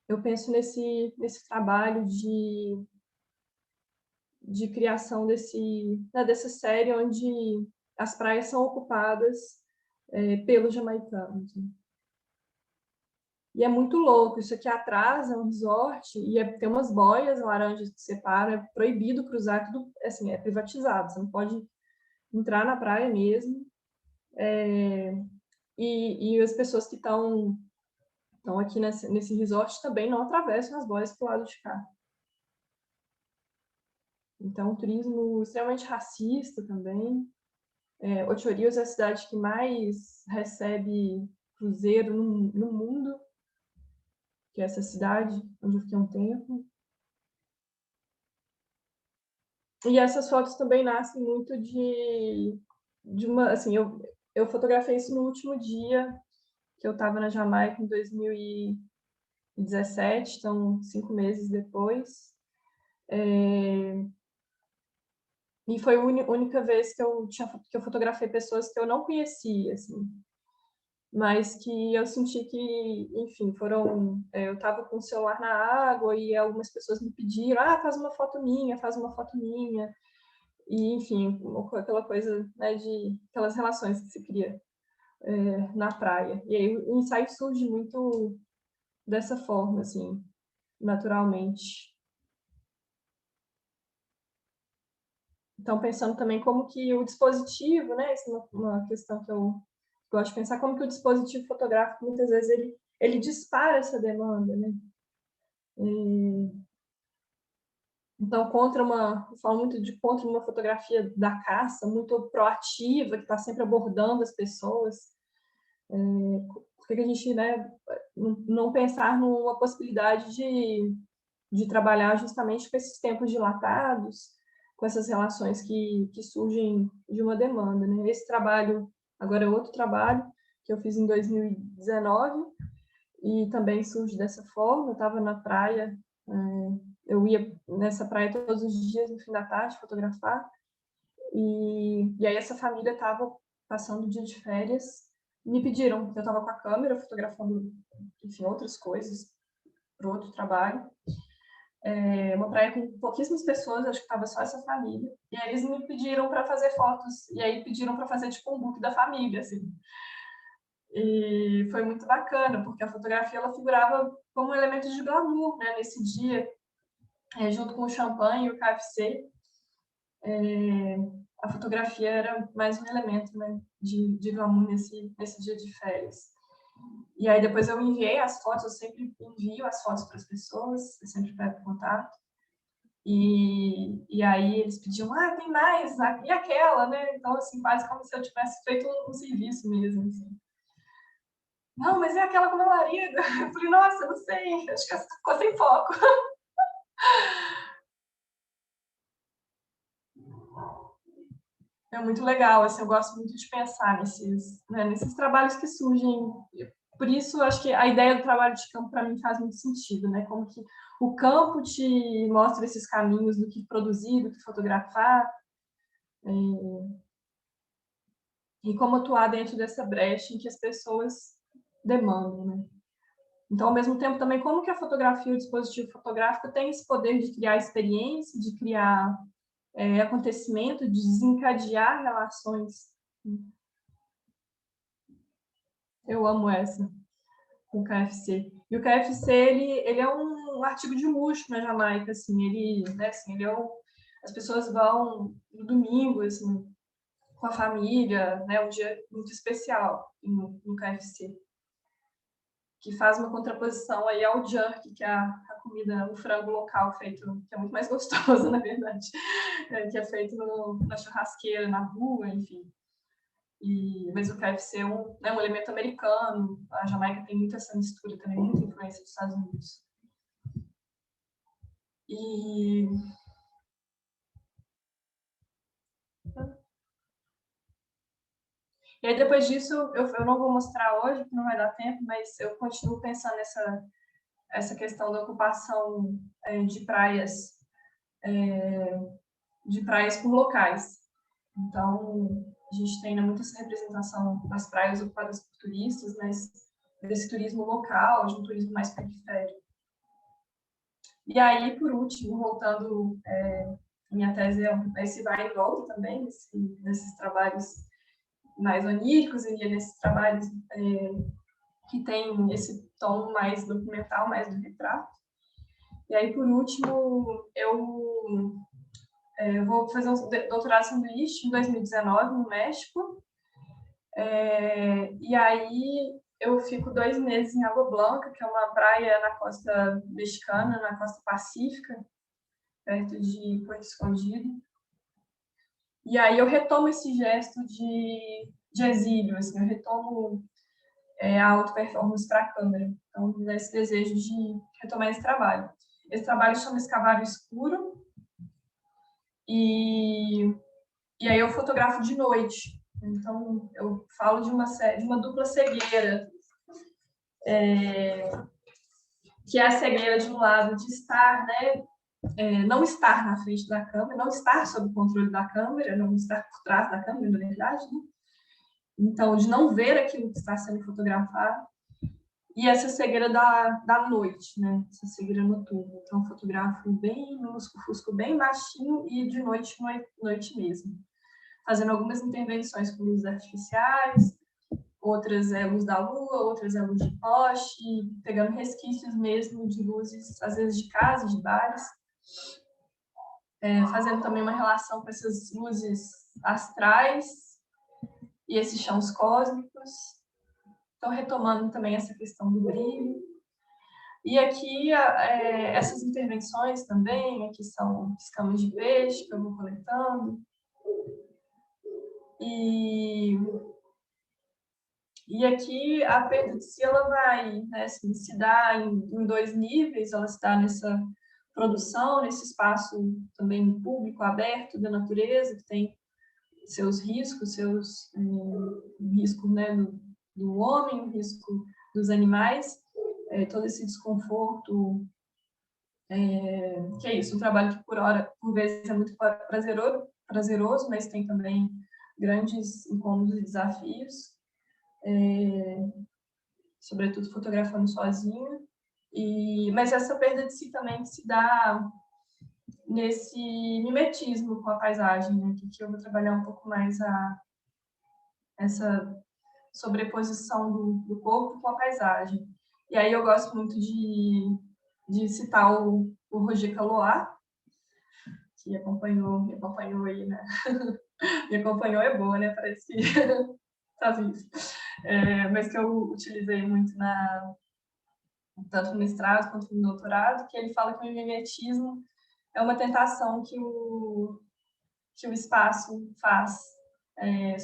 Eu penso nesse trabalho de criação dessa série onde as praias são ocupadas pelos jamaicanos. E é muito louco, isso aqui atrás é um resort e tem umas boias laranjas que separam, é proibido cruzar, tudo assim, é privatizado, você não pode entrar na praia mesmo. E as pessoas que estão aqui nesse resort também não atravessam as boias para o lado de cá. Então, um turismo extremamente racista também. Ocho Rios é a cidade que mais recebe cruzeiro no mundo, que é essa cidade onde eu fiquei um tempo. E essas fotos também nascem muito de uma, assim, eu fotografei isso no último dia que eu estava na Jamaica, em 2017, então 5 meses depois. E foi a única vez que eu fotografei pessoas que eu não conhecia, assim, mas que eu senti que, enfim, eu estava com o celular na água e algumas pessoas me pediram, faz uma foto minha, faz uma foto minha. E, enfim, aquela coisa, né, de aquelas relações que se cria na praia. E aí o ensaio surge muito dessa forma, assim, naturalmente. Então, pensando também como que o dispositivo, né, essa é uma questão que eu gosto de pensar, como que o dispositivo fotográfico, muitas vezes, ele dispara essa demanda, né? Então, eu falo muito contra uma fotografia da caça, muito proativa, que está sempre abordando as pessoas. Por que a gente, né, não pensar numa possibilidade de trabalhar justamente com esses tempos dilatados, com essas relações que surgem de uma demanda, né? Esse trabalho, agora é outro trabalho, que eu fiz em 2019, e também surge dessa forma. Eu estava na praia, eu ia nessa praia todos os dias, no fim da tarde, fotografar, e aí essa família estava passando o dia de férias, me pediram, eu estava com a câmera fotografando, enfim, outras coisas, para outro trabalho, uma praia com pouquíssimas pessoas, acho que estava só essa família, e aí eles me pediram para fazer fotos, e aí pediram para fazer tipo um book da família, assim. E foi muito bacana, porque a fotografia ela figurava como um elemento de glamour, né, nesse dia, junto com o champanhe e o KFC. A fotografia era mais um elemento, né, de glamour nesse dia de férias. E aí depois eu enviei as fotos, eu sempre envio as fotos para as pessoas, eu sempre pego contato. E aí eles pediam, tem mais, e aquela, né? Então, assim, quase como se eu tivesse feito um serviço mesmo, assim. Não, mas é aquela com meu marido. Eu falei, nossa, não sei, acho que ficou sem foco. É muito legal, assim, eu gosto muito de pensar nesses trabalhos que surgem. Por isso, acho que a ideia do trabalho de campo, para mim, faz muito sentido, né? Como que o campo te mostra esses caminhos do que produzir, do que fotografar, e como atuar dentro dessa brecha em que as pessoas demandam, né? Então, ao mesmo tempo, também, como que a fotografia, o dispositivo fotográfico tem esse poder de criar experiência, de criar acontecimento, de desencadear relações. Eu amo essa, com o KFC. E o KFC, ele é um artigo de luxo na Jamaica, assim, né, assim, as pessoas vão no domingo, assim, com a família, né, um dia muito especial no KFC, que faz uma contraposição aí ao jerky, que é a comida, o frango local feito, que é muito mais gostoso, na verdade, que é feito na churrasqueira, na rua, enfim. Mas o KFC é um elemento americano, a Jamaica tem muita essa mistura também, muita influência dos Estados Unidos. E E aí, depois disso, eu não vou mostrar hoje, porque não vai dar tempo, mas eu continuo pensando essa questão da ocupação de praias por locais. Então, a gente tem muita essa representação das praias ocupadas por turistas, mas desse turismo local, de um turismo mais periférico. E aí, por último, voltando, minha tese é esse vai e volta também, nesses trabalhos mais oníricos e nesses trabalhos que tem esse tom mais documental, mais do retrato. E aí, por último, eu vou fazer um doutorado sanduíche em 2019 no México. E aí eu fico 2 meses em Água Blanca, que é uma praia na costa mexicana, na costa pacífica, perto de Porto Escondido. E aí eu retomo esse gesto de exílio, assim, eu retomo a auto-performance para a câmera. Então, esse desejo de retomar esse trabalho. Esse trabalho chama Escavalo Escuro, e aí eu fotografo de noite. Então, eu falo de uma dupla cegueira, que é a cegueira de um lado de estar, não estar na frente da câmera, não estar sob o controle da câmera, não estar por trás da câmera, na verdade, né? Então, de não ver aquilo que está sendo fotografado, e essa cegueira da noite, né? Essa cegueira noturna. Então, eu fotografo bem no lusco-fusco, bem baixinho, e de noite mesmo. Fazendo algumas intervenções com luzes artificiais, outras é luz da lua, outras é luz de poste, pegando resquícios mesmo de luzes, às vezes de casa, de bares, fazendo também uma relação com essas luzes astrais e esses chãos cósmicos. Então, retomando também essa questão do brilho. E aqui, essas intervenções também, aqui são escamas de peixe que eu vou coletando. E aqui a perda de si, ela vai, né, se dá em 2 níveis, ela se dá nessa produção, nesse espaço também público, aberto da natureza, que tem seus riscos, risco, né, do homem, risco dos animais, todo esse desconforto, que é isso, um trabalho que por vezes é muito prazeroso, mas tem também grandes incômodos e desafios, sobretudo fotografando sozinha. Mas essa perda de si também se dá nesse mimetismo com a paisagem, né? Que eu vou trabalhar um pouco mais essa sobreposição do corpo com a paisagem. E aí eu gosto muito de citar o Roger Caillois, que me acompanhou aí, né? Me acompanhou é boa, né? Parece que tá vivo. Mas que eu utilizei muito tanto no mestrado quanto no doutorado, que ele fala que o mimetismo é uma tentação que o espaço faz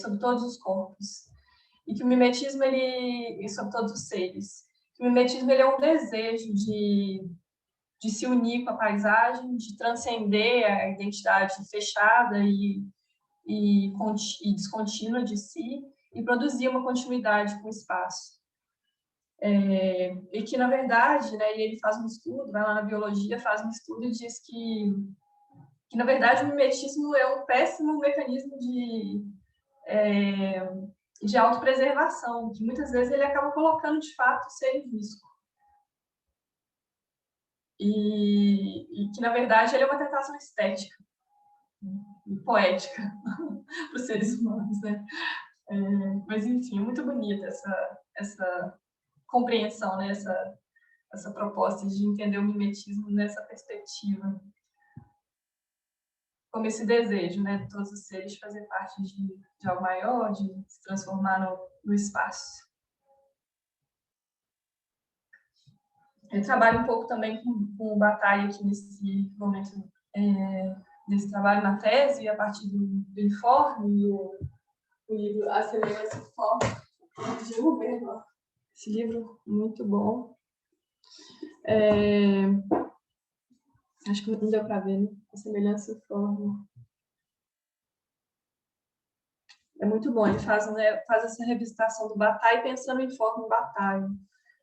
sobre todos os corpos. E que o mimetismo, sobre todos os seres, que o mimetismo ele é um desejo de se unir com a paisagem, de transcender a identidade fechada e descontínua de si, e produzir uma continuidade com o espaço. E que, na verdade, né, ele faz um estudo, vai lá na biologia, faz um estudo e diz que na verdade, o mimetismo é um péssimo mecanismo de autopreservação, que muitas vezes ele acaba colocando, de fato, o ser em risco. E que, na verdade, ele é uma tentação estética e poética para os seres humanos, né? Mas, enfim, é muito bonita essa compreensão, né? Essa proposta de entender o mimetismo nessa perspectiva, como esse desejo, né, de todos os seres de fazer parte de algo maior, de se transformar no espaço. Eu trabalho um pouco também com batalha aqui nesse momento, nesse trabalho na tese, a partir do informe, o livro A Semelhança Forma de Uber. Esse livro muito bom. Acho que não deu para ver, né? A Semelhança Forma. é muito bom. Ele faz, né, faz essa revisitação do Bataille pensando em forma em Bataille.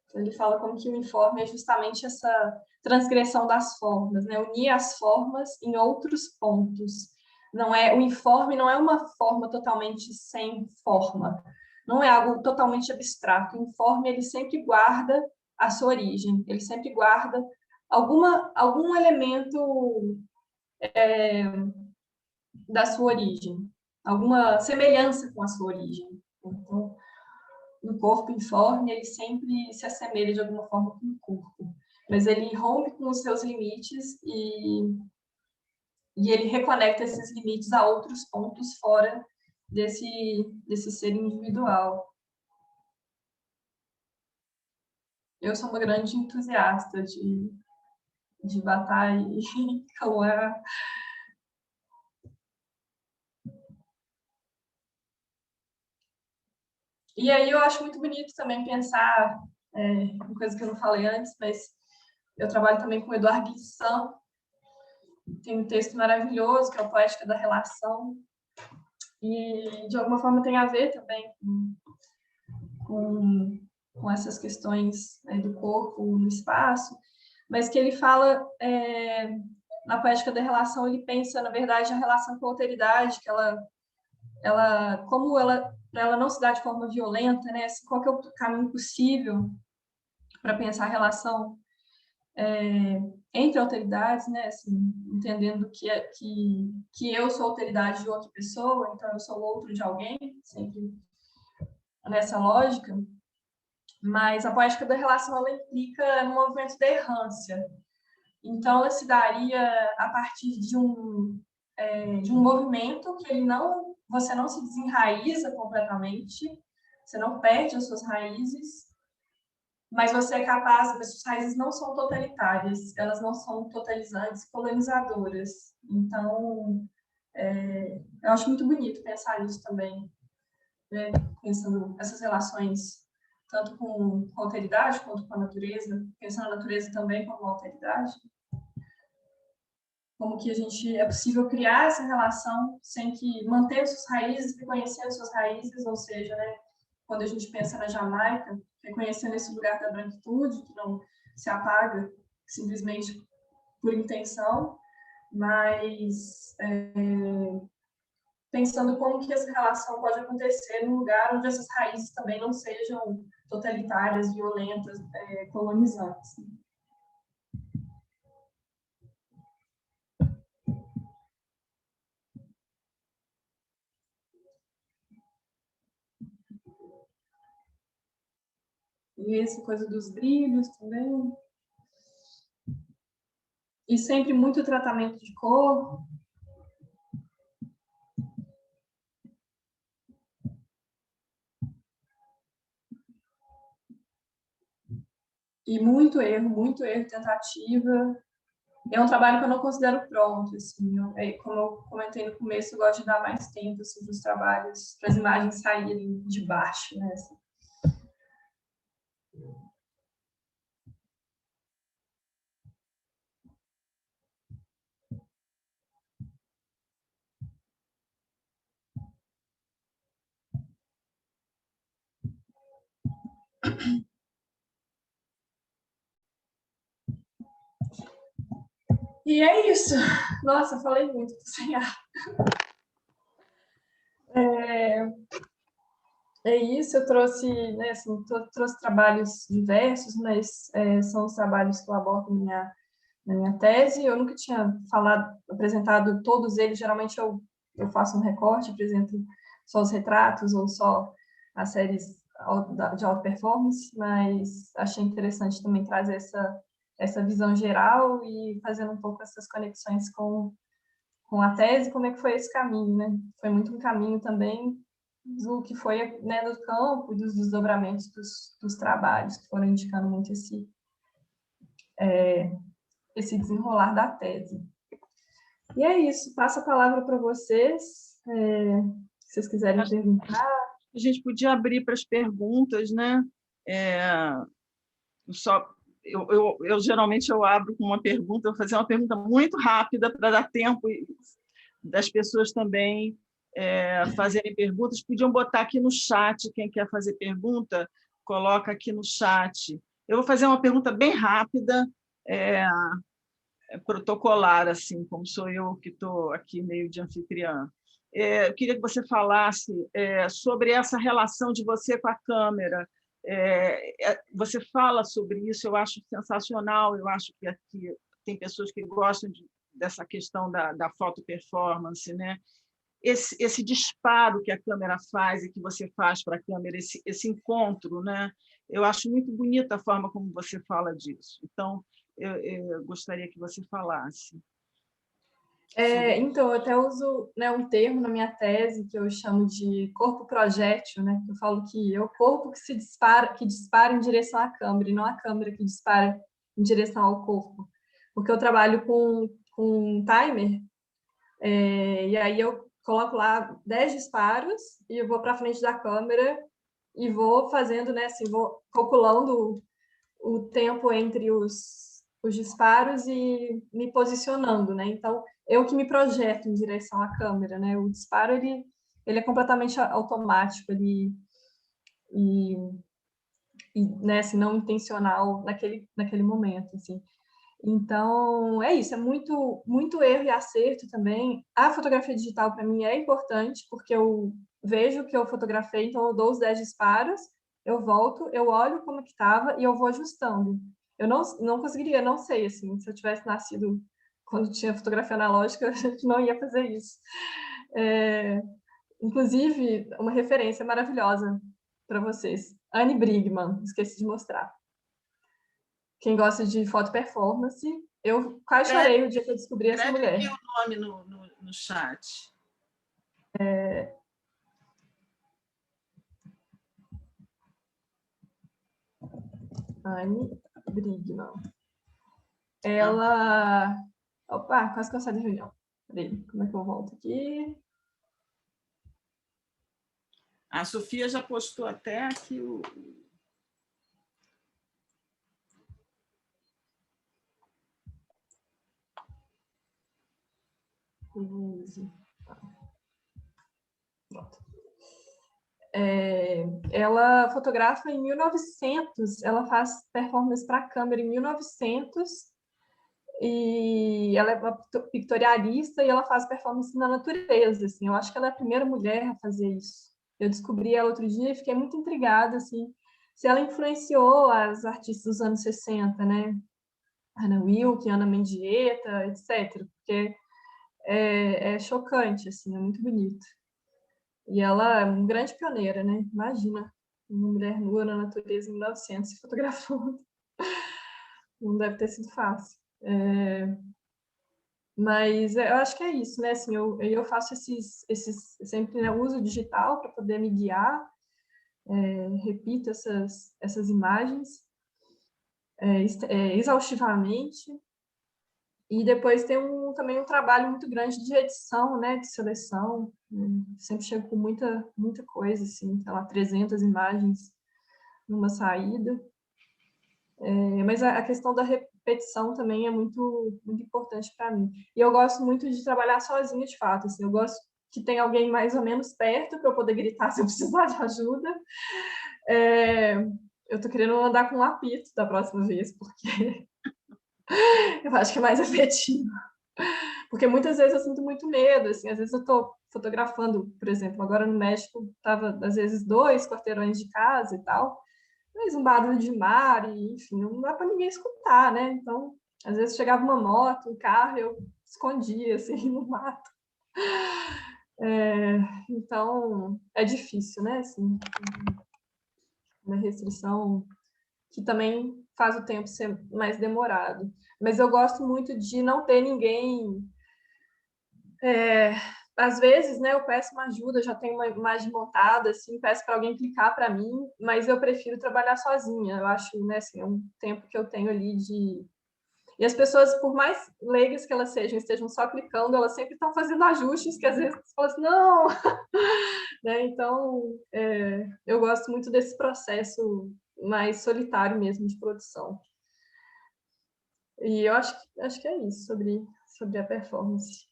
Então, ele fala como que o informe é justamente essa transgressão das formas, né? Unir as formas em outros pontos. Não é, o informe não é uma forma totalmente sem forma, não é algo totalmente abstrato. O informe, ele sempre guarda a sua origem, ele sempre guarda algum elemento da sua origem, alguma semelhança com a sua origem. Então, o corpo informe, ele sempre se assemelha de alguma forma com o corpo, mas ele rompe com os seus limites e ele reconecta esses limites a outros pontos fora desse ser individual. Eu sou uma grande entusiasta de Bataille e Cauã. E aí eu acho muito bonito também pensar, uma coisa que eu não falei antes, mas eu trabalho também com o Edouard Glissant. Tem um texto maravilhoso, que é o Poética da Relação, e de alguma forma tem a ver também com essas questões, né, do corpo no espaço, mas que ele fala, na Poética da Relação, ele pensa, na verdade, a relação com a alteridade, que como ela não se dá de forma violenta, né? Assim, qual que é o caminho possível para pensar a relação entre alteridades, né? Assim, entendendo que eu sou alteridade de outra pessoa, então eu sou outro de alguém, sempre nessa lógica. Mas a poética da relação, ela implica no movimento da errância. Então, ela se daria a partir de um movimento que você não se desenraiza completamente, você não perde as suas raízes, mas você é capaz, as suas raízes não são totalitárias, elas não são totalizantes, colonizadoras. Então, eu acho muito bonito pensar nisso também, né? Pensando essas relações tanto com a alteridade quanto com a natureza, pensando a natureza também como uma alteridade. Como que é possível criar essa relação sem que manter suas raízes, reconhecendo suas raízes, ou seja, né, quando a gente pensa na Jamaica, reconhecendo esse lugar da branquitude, que não se apaga simplesmente por intenção, mas pensando como que essa relação pode acontecer num lugar onde essas raízes também não sejam totalitárias, violentas, colonizantes. E essa coisa dos brilhos também. E sempre muito tratamento de cor. E muito erro, tentativa. É um trabalho que eu não considero pronto, assim. Como eu comentei no começo, eu gosto de dar mais tempo assim, para os trabalhos, para as imagens saírem de baixo, né? Assim. E é isso. Nossa, falei muito, tô sem ar. É isso, eu trouxe, né, assim, trouxe trabalhos diversos, mas são os trabalhos que eu abordo na minha tese. Eu nunca tinha apresentado todos eles, geralmente eu faço um recorte, apresento só os retratos ou só as séries de alta performance, mas achei interessante também trazer essa visão geral e fazendo um pouco essas conexões com a tese, como é que foi esse caminho, né? Foi muito um caminho também do que foi, né, do campo, dos desdobramentos dos trabalhos, que foram indicando muito esse desenrolar da tese. E é isso, passo a palavra para vocês, se vocês quiserem perguntar. A gente podia abrir para as perguntas, né? Geralmente eu abro com uma pergunta, vou fazer uma pergunta muito rápida para dar tempo das pessoas também fazerem perguntas, podiam botar aqui no chat. Quem quer fazer pergunta, coloca aqui no chat. Eu vou fazer uma pergunta bem rápida, protocolar, assim, como sou eu que estou aqui meio de anfitriã. Eu queria que você falasse sobre essa relação de você com a câmera. Você fala sobre isso, eu acho sensacional, eu acho que aqui tem pessoas que gostam dessa questão da foto performance, né? Esse disparo que a câmera faz e que você faz para a câmera, esse encontro, né? Eu acho muito bonita a forma como você fala disso. Então, eu gostaria que você falasse. Então, eu até uso, né, um termo na minha tese que eu chamo de corpo projétil, né? Eu falo que é o corpo que dispara em direção à câmera, e não a câmera que dispara em direção ao corpo. Porque eu trabalho com um timer, e aí eu coloco lá 10 disparos e eu vou para frente da câmera e vou fazendo, né, assim, vou calculando o tempo entre os disparos e me posicionando, né? Então, eu que me projeto em direção à câmera, né? O disparo, ele é completamente automático, e né, assim, não intencional naquele momento, assim. Então, é isso, é muito erro e acerto também. A fotografia digital, para mim, é importante, porque eu vejo que eu fotografei, então eu dou os 10 disparos, eu volto, eu olho como que estava e eu vou ajustando. Eu não conseguiria, não sei, assim, se eu tivesse nascido quando tinha fotografia analógica, a gente não ia fazer isso. Inclusive, uma referência maravilhosa para vocês. Anne Brigman, esqueci de mostrar. Quem gosta de foto performance, eu quase chorei o dia que eu descobri essa mulher. Escreve aqui o nome no chat. Anne Brigman. Ela... Opa, quase que eu saí da reunião. Peraí, como é que eu volto aqui? A Sofia já postou até aqui o... Ela fotografa em 1900, ela faz performance para câmera em 1900, e ela é uma pictorialista e ela faz performance na natureza, assim. Eu acho que ela é a primeira mulher a fazer isso. Eu descobri ela outro dia e fiquei muito intrigada, assim, se ela influenciou as artistas dos anos 60, né? Ana Wilke, Ana Mendieta, etc. Porque é chocante, assim, é muito bonito. E ela é uma grande pioneira, né? Imagina, uma mulher nua na natureza em 1900 se fotografando. Não deve ter sido fácil. Mas eu acho que é isso, né? Assim, eu faço sempre, né, uso digital para poder me guiar, repito essas imagens exaustivamente. E depois tem também um trabalho muito grande de edição, né, de seleção. Sempre chego com muita coisa, assim, sei lá, 300 imagens numa saída. Mas a questão da repetição também é muito importante para mim. E eu gosto muito de trabalhar sozinha, de fato. Assim, eu gosto que tenha alguém mais ou menos perto para eu poder gritar se eu precisar de ajuda. Eu estou querendo andar com um apito da próxima vez, porque eu acho que é mais efetivo. Porque muitas vezes eu sinto muito medo, assim, às vezes eu estou fotografando, por exemplo, agora no México, estava às vezes 2 quarteirões de casa e tal, mas um barulho de mar, e, enfim, não dá para ninguém escutar, né? Então, às vezes chegava uma moto, um carro, eu escondia, assim, no mato. Então, é difícil, né? Assim, uma restrição que também faz o tempo ser mais demorado. Mas eu gosto muito de não ter ninguém. Às vezes, né, eu peço uma ajuda, já tenho uma imagem montada, assim, peço para alguém clicar para mim, mas eu prefiro trabalhar sozinha. Eu acho, né, assim, é um tempo que eu tenho ali de... E as pessoas, por mais leigas que elas sejam, estejam só clicando, elas sempre estão fazendo ajustes que às vezes você fala assim, não! Né? Então, eu gosto muito desse processo mais solitário mesmo de produção. E eu acho que é isso sobre a performance.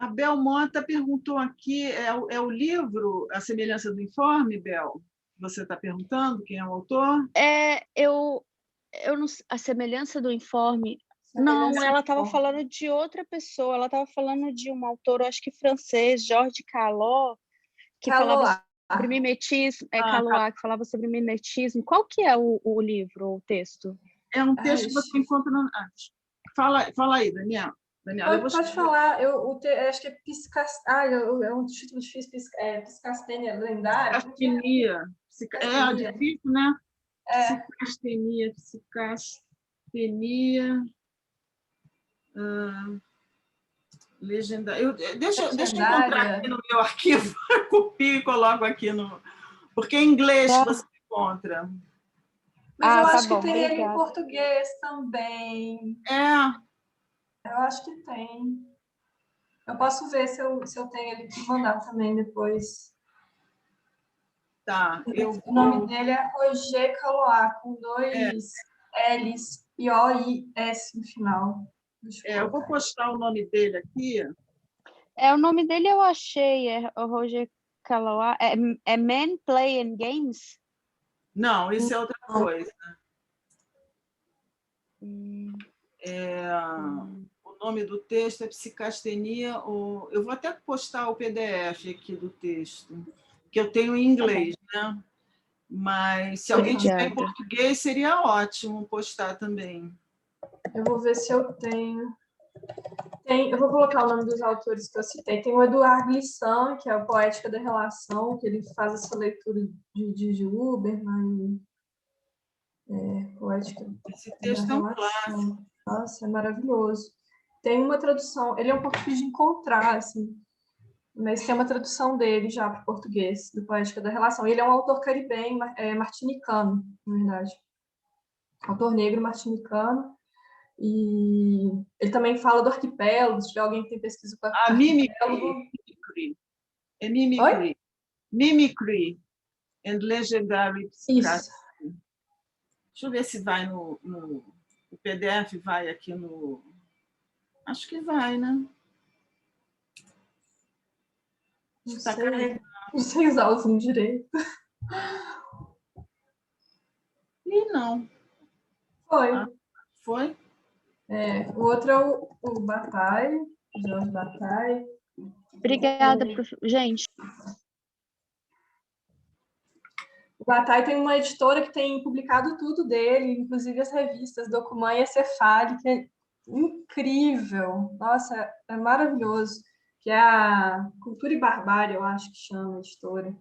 A Bel Mota perguntou aqui, é o livro A Semelhança do Informe, Bel? Você está perguntando quem é o autor? Eu não, a semelhança do informe. Não, ela estava falando de outra pessoa. Ela estava falando de um autor, acho que francês, Georges Calot, que falava sobre mimetismo. Calois, que falava sobre mimetismo. Qual que é o livro, o texto? É um texto que você encontra no... Fala aí, Daniela. Pode falar, eu acho que é é um título difícil, Psicastenia lendária. Psicastenia. É difícil, né? Psicastenia. Legenda. Deixa eu encontrar aqui no meu arquivo, copio e coloco aqui no... Porque em inglês você encontra. Mas eu acho que tem ele em português também. Eu acho que tem. Eu posso ver se eu tenho ele para mandar também depois. Tá. O nome dele é Roger Calois, com 2 L's e O-I-S no final. Eu vou postar o nome dele aqui. O nome dele eu achei, é o Roger Calois. É Men Playing Games? Não, isso é outra coisa. O nome do texto é Psicastenia. Eu vou até postar o PDF aqui do texto, que eu tenho em inglês, né? Mas se alguém tiver em português, seria ótimo postar também. Eu vou ver se eu tenho. Eu vou colocar o nome dos autores que eu citei. Tem o Eduardo Glissant, que é o Poética da Relação, que ele faz essa leitura de Uberman. Poética Esse texto da é um Relação. clássico. Nossa, é maravilhoso. Tem uma tradução, ele é um pouco difícil de encontrar, assim, mas tem uma tradução dele já para o português, do Poética da Relação. Ele é um autor caribenho, martinicano, na verdade. Autor negro martinicano. E ele também fala do arquipélago, se tiver alguém que tem pesquisa com arquipélago. Mimicry. Mimicry and Legendary Psychiatry. Deixa eu ver se vai no... O PDF vai aqui no... Acho que vai, né? Não sei usar o zoom direito. Não. Foi? O outro é o Bataille, Jorge Bataille. Obrigada, gente. O Bataille tem uma editora que tem publicado tudo dele, inclusive as revistas Documã e Cefali, que é incrível. Nossa, é maravilhoso. Que é a Cultura e Barbárie, eu acho que chama a editora.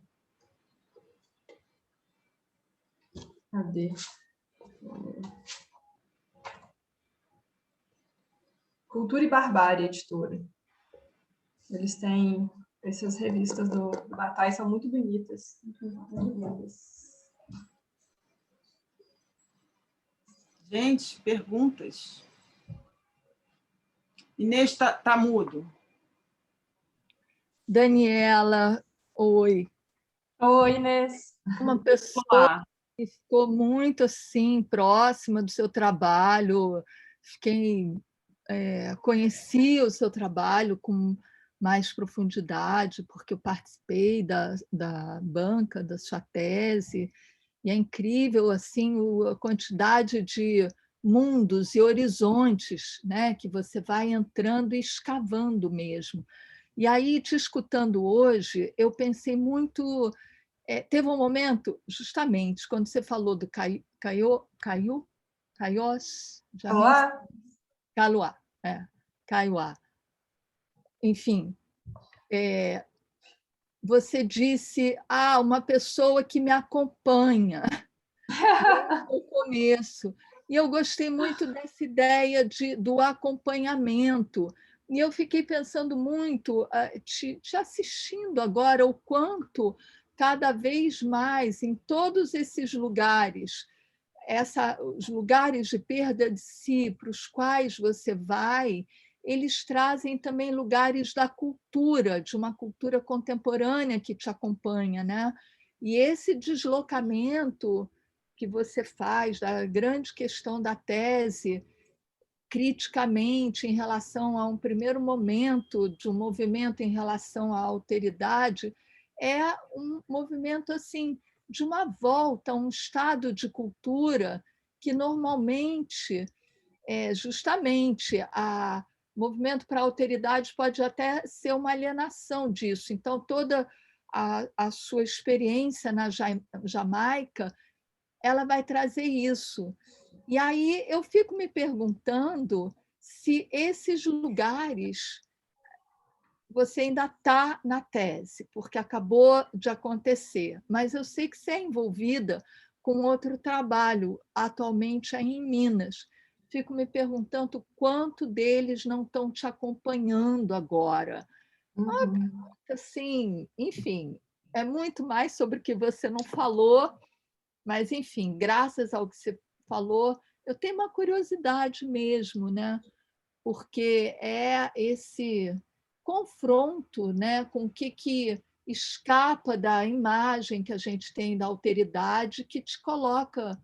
Cadê? Cultura e Barbárie, editora. Eles têm essas revistas do Bataille, são muito bonitas. Muito lindas. Gente, perguntas? Inês tá mudo. Daniela, oi. Oi, Inês. Uma pessoa que ficou muito assim próxima do seu trabalho, conheci o seu trabalho com mais profundidade, porque eu participei da banca da sua tese, e é incrível assim a quantidade de mundos e horizontes, né, que você vai entrando e escavando mesmo. E aí, te escutando hoje, eu pensei muito... teve um momento, justamente, quando você falou do Caiós, Calois, Caiuá. Enfim, você disse, uma pessoa que me acompanha no começo. E eu gostei muito dessa ideia do acompanhamento. E eu fiquei pensando muito, te assistindo agora, o quanto, cada vez mais, em todos esses lugares, os lugares de perda de si para os quais você vai, eles trazem também lugares da cultura, de uma cultura contemporânea que te acompanha, né? E esse deslocamento que você faz da grande questão da tese, criticamente em relação a um primeiro momento de um movimento em relação à alteridade, é um movimento assim de uma volta a um estado de cultura que normalmente, justamente, o movimento para a alteridade pode até ser uma alienação disso. Então, toda a sua experiência na Jamaica, ela vai trazer isso. E aí eu fico me perguntando se esses lugares você ainda está na tese, porque acabou de acontecer, mas eu sei que você é envolvida com outro trabalho, atualmente é em Minas. Fico me perguntando quanto deles não estão te acompanhando agora. Assim, enfim, é muito mais sobre o que você não falou, mas, enfim, graças ao que você falou, eu tenho uma curiosidade mesmo, né? Porque é esse confronto, né, com o que escapa da imagem que a gente tem da alteridade, que te coloca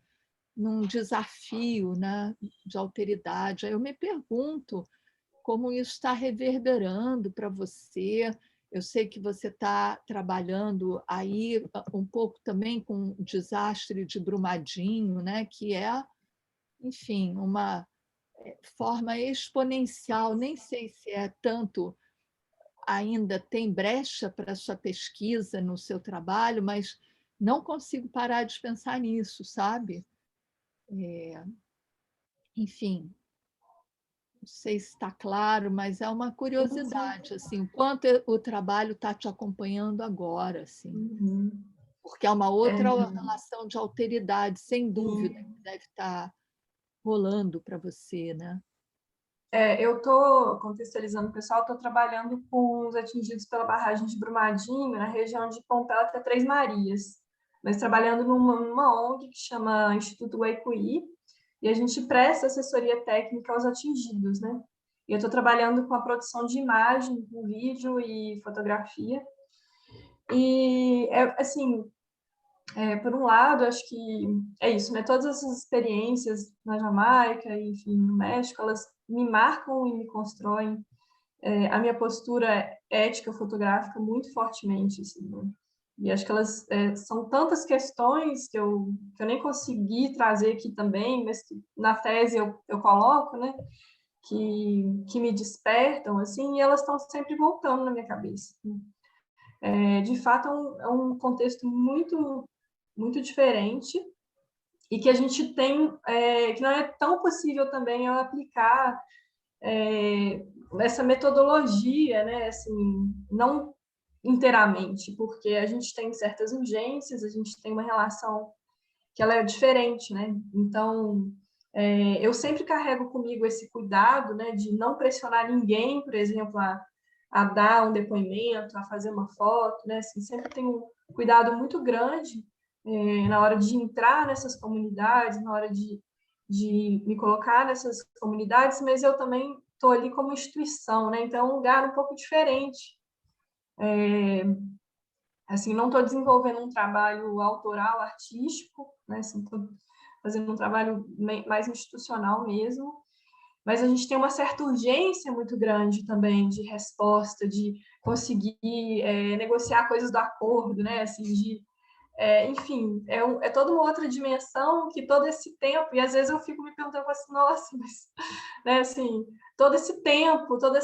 num desafio, né, de alteridade. Aí eu me pergunto como isso está reverberando para você. Eu sei que você está trabalhando aí um pouco também com o desastre de Brumadinho, né, que é, enfim, uma forma exponencial. Nem sei se é tanto, ainda tem brecha para a sua pesquisa no seu trabalho, mas não consigo parar de pensar nisso, sabe? Enfim, não sei se está claro, mas é uma curiosidade, assim, o quanto o trabalho está te acompanhando agora, assim, porque é uma outra relação de alteridade, sem dúvida, que deve estar rolando para você, né? Eu estou contextualizando o pessoal, estou trabalhando com os atingidos pela barragem de Brumadinho, na região de Pompéu até Três Marias, mas trabalhando numa ONG que chama Instituto Waicuí, e a gente presta assessoria técnica aos atingidos, né? E eu estou trabalhando com a produção de imagem, com vídeo e fotografia. E, assim, por um lado, acho que é isso, né? Todas essas experiências na Jamaica, enfim, no México, elas me marcam e me constroem a minha postura ética fotográfica muito fortemente, assim, né? E acho que elas são tantas questões que eu nem consegui trazer aqui também, mas que na tese eu coloco, né? Que me despertam, assim, e elas estão sempre voltando na minha cabeça. De fato, é um contexto muito, muito diferente e que a gente tem, que não é tão possível também eu aplicar essa metodologia, né, assim, não inteiramente, porque a gente tem certas urgências, a gente tem uma relação que ela é diferente, né? Então, eu sempre carrego comigo esse cuidado, né, de não pressionar ninguém, por exemplo, a dar um depoimento, a fazer uma foto, né? Assim, sempre tenho um cuidado muito grande na hora de entrar nessas comunidades, na hora de me colocar nessas comunidades, mas eu também estou ali como instituição, né? Então, é um lugar um pouco diferente. Assim, não estou desenvolvendo um trabalho autoral, artístico, né? Assim, estou fazendo um trabalho mais institucional mesmo, mas a gente tem uma certa urgência muito grande também de resposta, de conseguir negociar coisas do acordo, né? Assim, enfim, é toda uma outra dimensão que todo esse tempo, e às vezes eu fico me perguntando assim, nossa, mas, né, assim, todo esse tempo, toda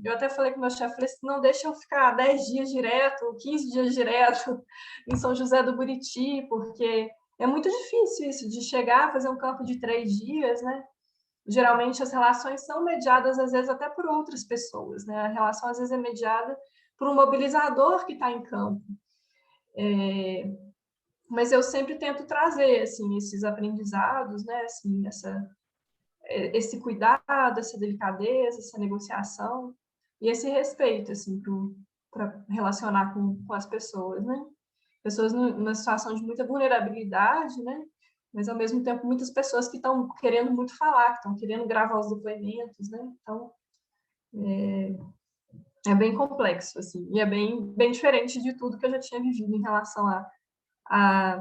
eu até falei com o meu chefe, falei assim, não, deixa eu ficar 10 dias direto, 15 dias direto em São José do Buriti, porque é muito difícil isso, de chegar, fazer um campo de 3 dias, né? Geralmente as relações são mediadas, às vezes, até por outras pessoas, né? A relação, às vezes, é mediada por um mobilizador que está em campo. Mas eu sempre tento trazer, assim, esses aprendizados, né? Assim, esse cuidado, essa delicadeza, essa negociação e esse respeito, assim, para relacionar com as pessoas, né? Pessoas numa situação de muita vulnerabilidade, né? Mas, ao mesmo tempo, muitas pessoas que estão querendo muito falar, que estão querendo gravar os depoimentos, né? Então, é bem complexo, assim, e é bem diferente de tudo que eu já tinha vivido em relação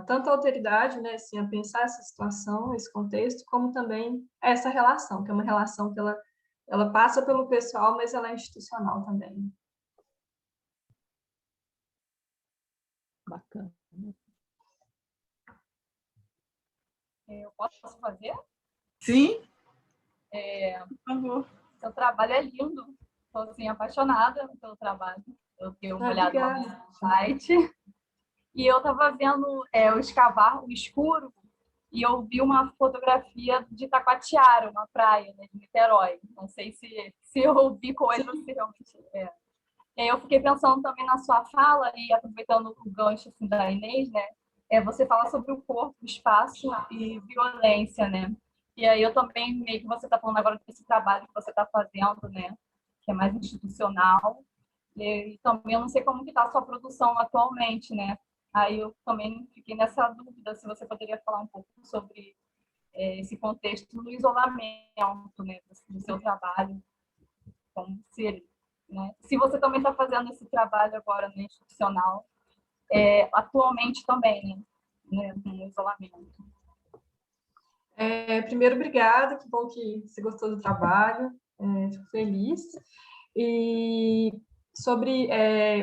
tanto a alteridade, né, assim, a pensar essa situação, esse contexto, como também essa relação, que é uma relação que ela passa pelo pessoal, mas ela é institucional também. Bacana. Eu posso fazer? Sim? Por favor. Seu trabalho é lindo. Estou assim, apaixonada pelo trabalho. Eu dei uma olhada no site e eu estava vendo o escavar o escuro e eu vi uma fotografia de Taquatiara, uma praia, né, de Niterói. Não sei se eu vi coisa ou se realmente é. E aí eu fiquei pensando também na sua fala e aproveitando o gancho assim, da Inês, né? Você fala sobre o corpo, o espaço e violência, né? E aí eu também, meio que você está falando agora desse trabalho que você está fazendo, né? Que é mais institucional. E também eu não sei como que está a sua produção atualmente, né? Aí eu também fiquei nessa dúvida se você poderia falar um pouco sobre esse contexto do isolamento, né? Do seu trabalho, como se, né? Se você também está fazendo esse trabalho agora no institucional, atualmente também, né? No isolamento. Primeiro, obrigada, que bom que você gostou do trabalho, fico feliz. E sobre,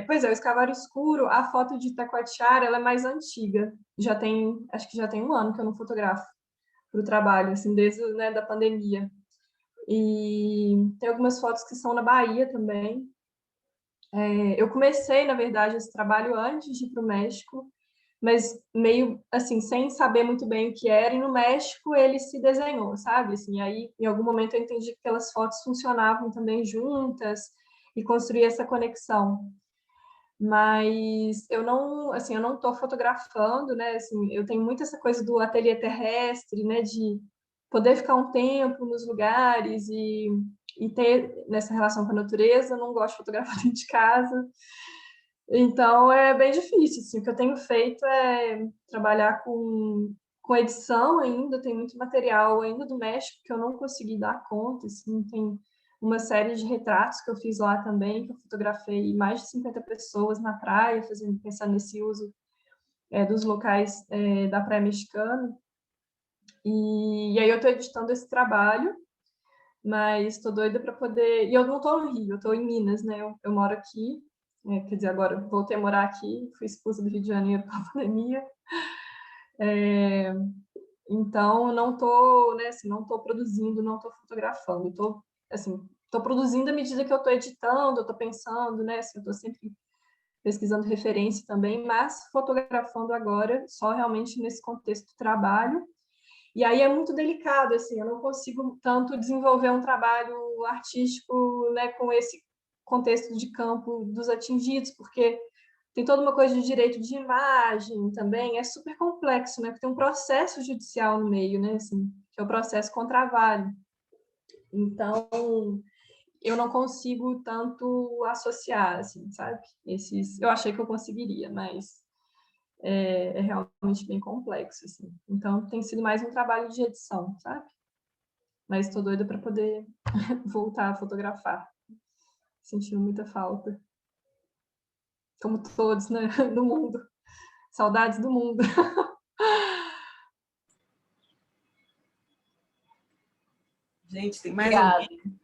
pois é, o escavar escuro, a foto de Taquatiara, ela é mais antiga, acho que já tem 1 ano que eu não fotografo para o trabalho, assim, desde, né, da pandemia. E tem algumas fotos que são na Bahia também. Eu comecei, na verdade, esse trabalho antes de ir para o México, mas meio assim, sem saber muito bem o que era, e no México ele se desenhou, sabe? Assim, aí, em algum momento, eu entendi que aquelas fotos funcionavam também juntas e construir essa conexão. Mas eu não, assim, eu não estou fotografando, né? Assim, eu tenho muito essa coisa do ateliê terrestre, né? De poder ficar um tempo nos lugares e ter nessa relação com a natureza. Eu não gosto de fotografar dentro de casa. Então, é bem difícil, assim, o que eu tenho feito é trabalhar com edição ainda, tem muito material ainda do México que eu não consegui dar conta, assim, tem uma série de retratos que eu fiz lá também, que eu fotografei mais de 50 pessoas na praia, pensando nesse uso dos locais da praia mexicana, e aí eu estou editando esse trabalho, mas estou doida para poder... E eu não estou no Rio, eu estou em Minas, né? Eu moro aqui, quer dizer, agora voltei a morar aqui, fui expulsa do Rio de Janeiro com a pandemia. Então, eu não estou, né, assim, não estou produzindo, não estou fotografando. Estou, assim, estou produzindo à medida que eu estou editando, eu estou pensando, né? Assim, eu estou sempre pesquisando referência também, mas fotografando agora, só realmente nesse contexto do trabalho. E aí é muito delicado, assim, eu não consigo tanto desenvolver um trabalho artístico, né, com esse contexto de campo dos atingidos, porque tem toda uma coisa de direito de imagem também, é super complexo, né, porque tem um processo judicial no meio, né, assim, que é o processo contra a Vale. Então, eu não consigo tanto associar, assim, sabe? Eu achei que eu conseguiria, mas é realmente bem complexo, assim. Então, tem sido mais um trabalho de edição, sabe? Mas estou doida para poder voltar a fotografar. Sentindo muita falta. Como todos, né? Do mundo. Saudades do mundo. Gente, tem mais Obrigada. alguém?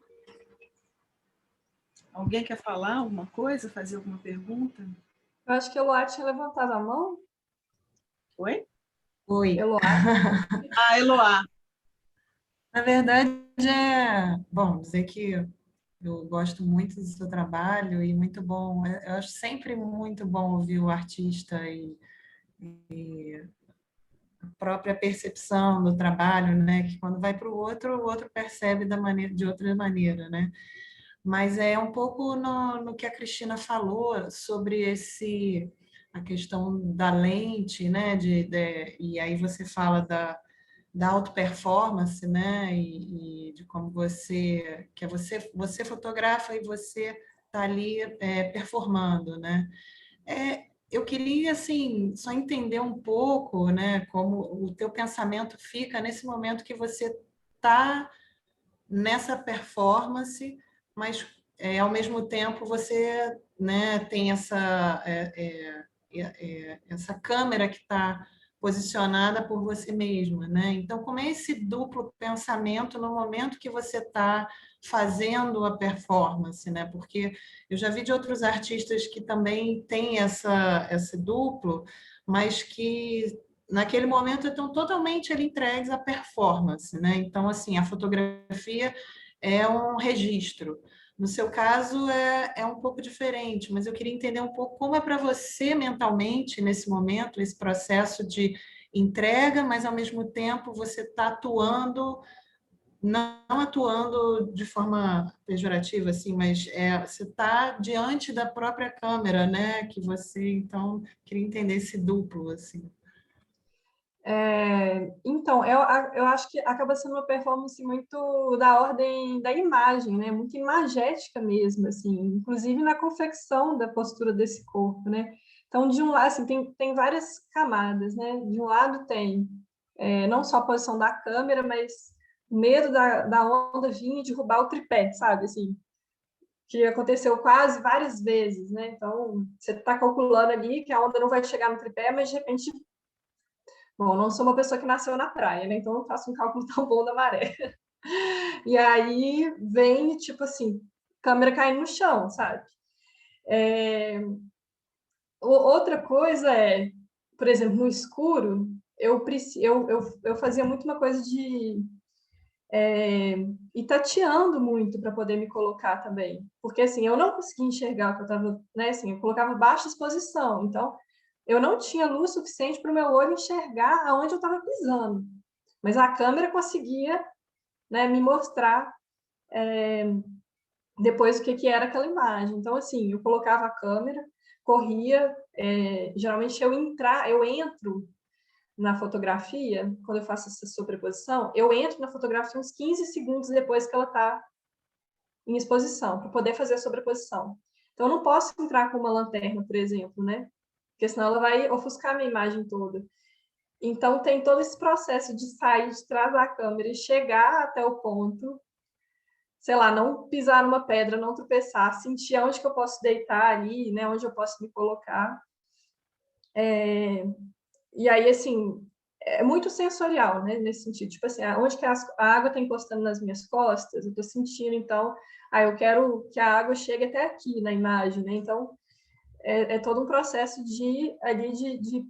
Alguém quer falar alguma coisa, fazer alguma pergunta? Eu acho que a Eloá tinha levantado a mão. Oi? Oi. Eloá. Eloá. Na verdade, bom dizer que eu gosto muito do seu trabalho e muito bom. Eu acho sempre muito bom ouvir o artista e a própria percepção do trabalho, né? Que quando vai para o outro percebe de outra maneira, né? Mas é um pouco no que a Cristina falou sobre a questão da lente, né? E aí você fala da auto-performance, né? E de como você fotografa e você está ali performando, né? Eu queria, assim, só entender um pouco, né? Como o teu pensamento fica nesse momento que você está nessa performance, mas ao mesmo tempo você, né, tem essa câmera que está posicionada por você mesma, né? Então, como é esse duplo pensamento no momento que você está fazendo a performance, né? Porque eu já vi de outros artistas que também têm esse duplo, mas que naquele momento estão totalmente ali entregues à performance, né? Então, assim, a fotografia é um registro. No seu caso, é um pouco diferente, mas eu queria entender um pouco como é para você mentalmente, nesse momento, esse processo de entrega, mas, ao mesmo tempo, você está atuando, não atuando de forma pejorativa, assim, mas você está diante da própria câmera, né? Que você, então, queria entender esse duplo, assim. Então, eu acho que acaba sendo uma performance muito da ordem da imagem, né? Muito imagética mesmo, assim, inclusive na confecção da postura desse corpo, né? Então, de um lado, assim, tem várias camadas, né? De um lado tem não só a posição da câmera, mas o medo da onda vir e derrubar o tripé, sabe? Assim, que aconteceu quase várias vezes, né? Então, você está calculando ali que a onda não vai chegar no tripé, mas de repente. Bom, não sou uma pessoa que nasceu na praia, né? Então não faço um cálculo tão bom da maré. E aí vem, tipo assim, câmera caindo no chão, sabe? Outra coisa é, por exemplo, no escuro, eu fazia muito uma coisa de ir tateando muito para poder me colocar também. Porque, assim, eu não conseguia enxergar o que eu estava, né? Assim, eu colocava baixa exposição. Então, eu não tinha luz suficiente para o meu olho enxergar aonde eu estava pisando. Mas a câmera conseguia, né, me mostrar depois o que era aquela imagem. Então, assim, eu colocava a câmera, corria, geralmente eu entro na fotografia, quando eu faço essa sobreposição, eu entro na fotografia uns 15 segundos depois que ela está em exposição, para poder fazer a sobreposição. Então, eu não posso entrar com uma lanterna, por exemplo, né? Porque senão ela vai ofuscar a minha imagem toda. Então, tem todo esse processo de sair de trás da câmera e chegar até o ponto, sei lá, não pisar numa pedra, não tropeçar, sentir onde que eu posso deitar ali, né, onde eu posso me colocar. E aí, assim, é muito sensorial, né, nesse sentido. Tipo assim, onde que a água está encostando nas minhas costas, eu estou sentindo, então, eu quero que a água chegue até aqui na imagem, né? Então, é todo um processo de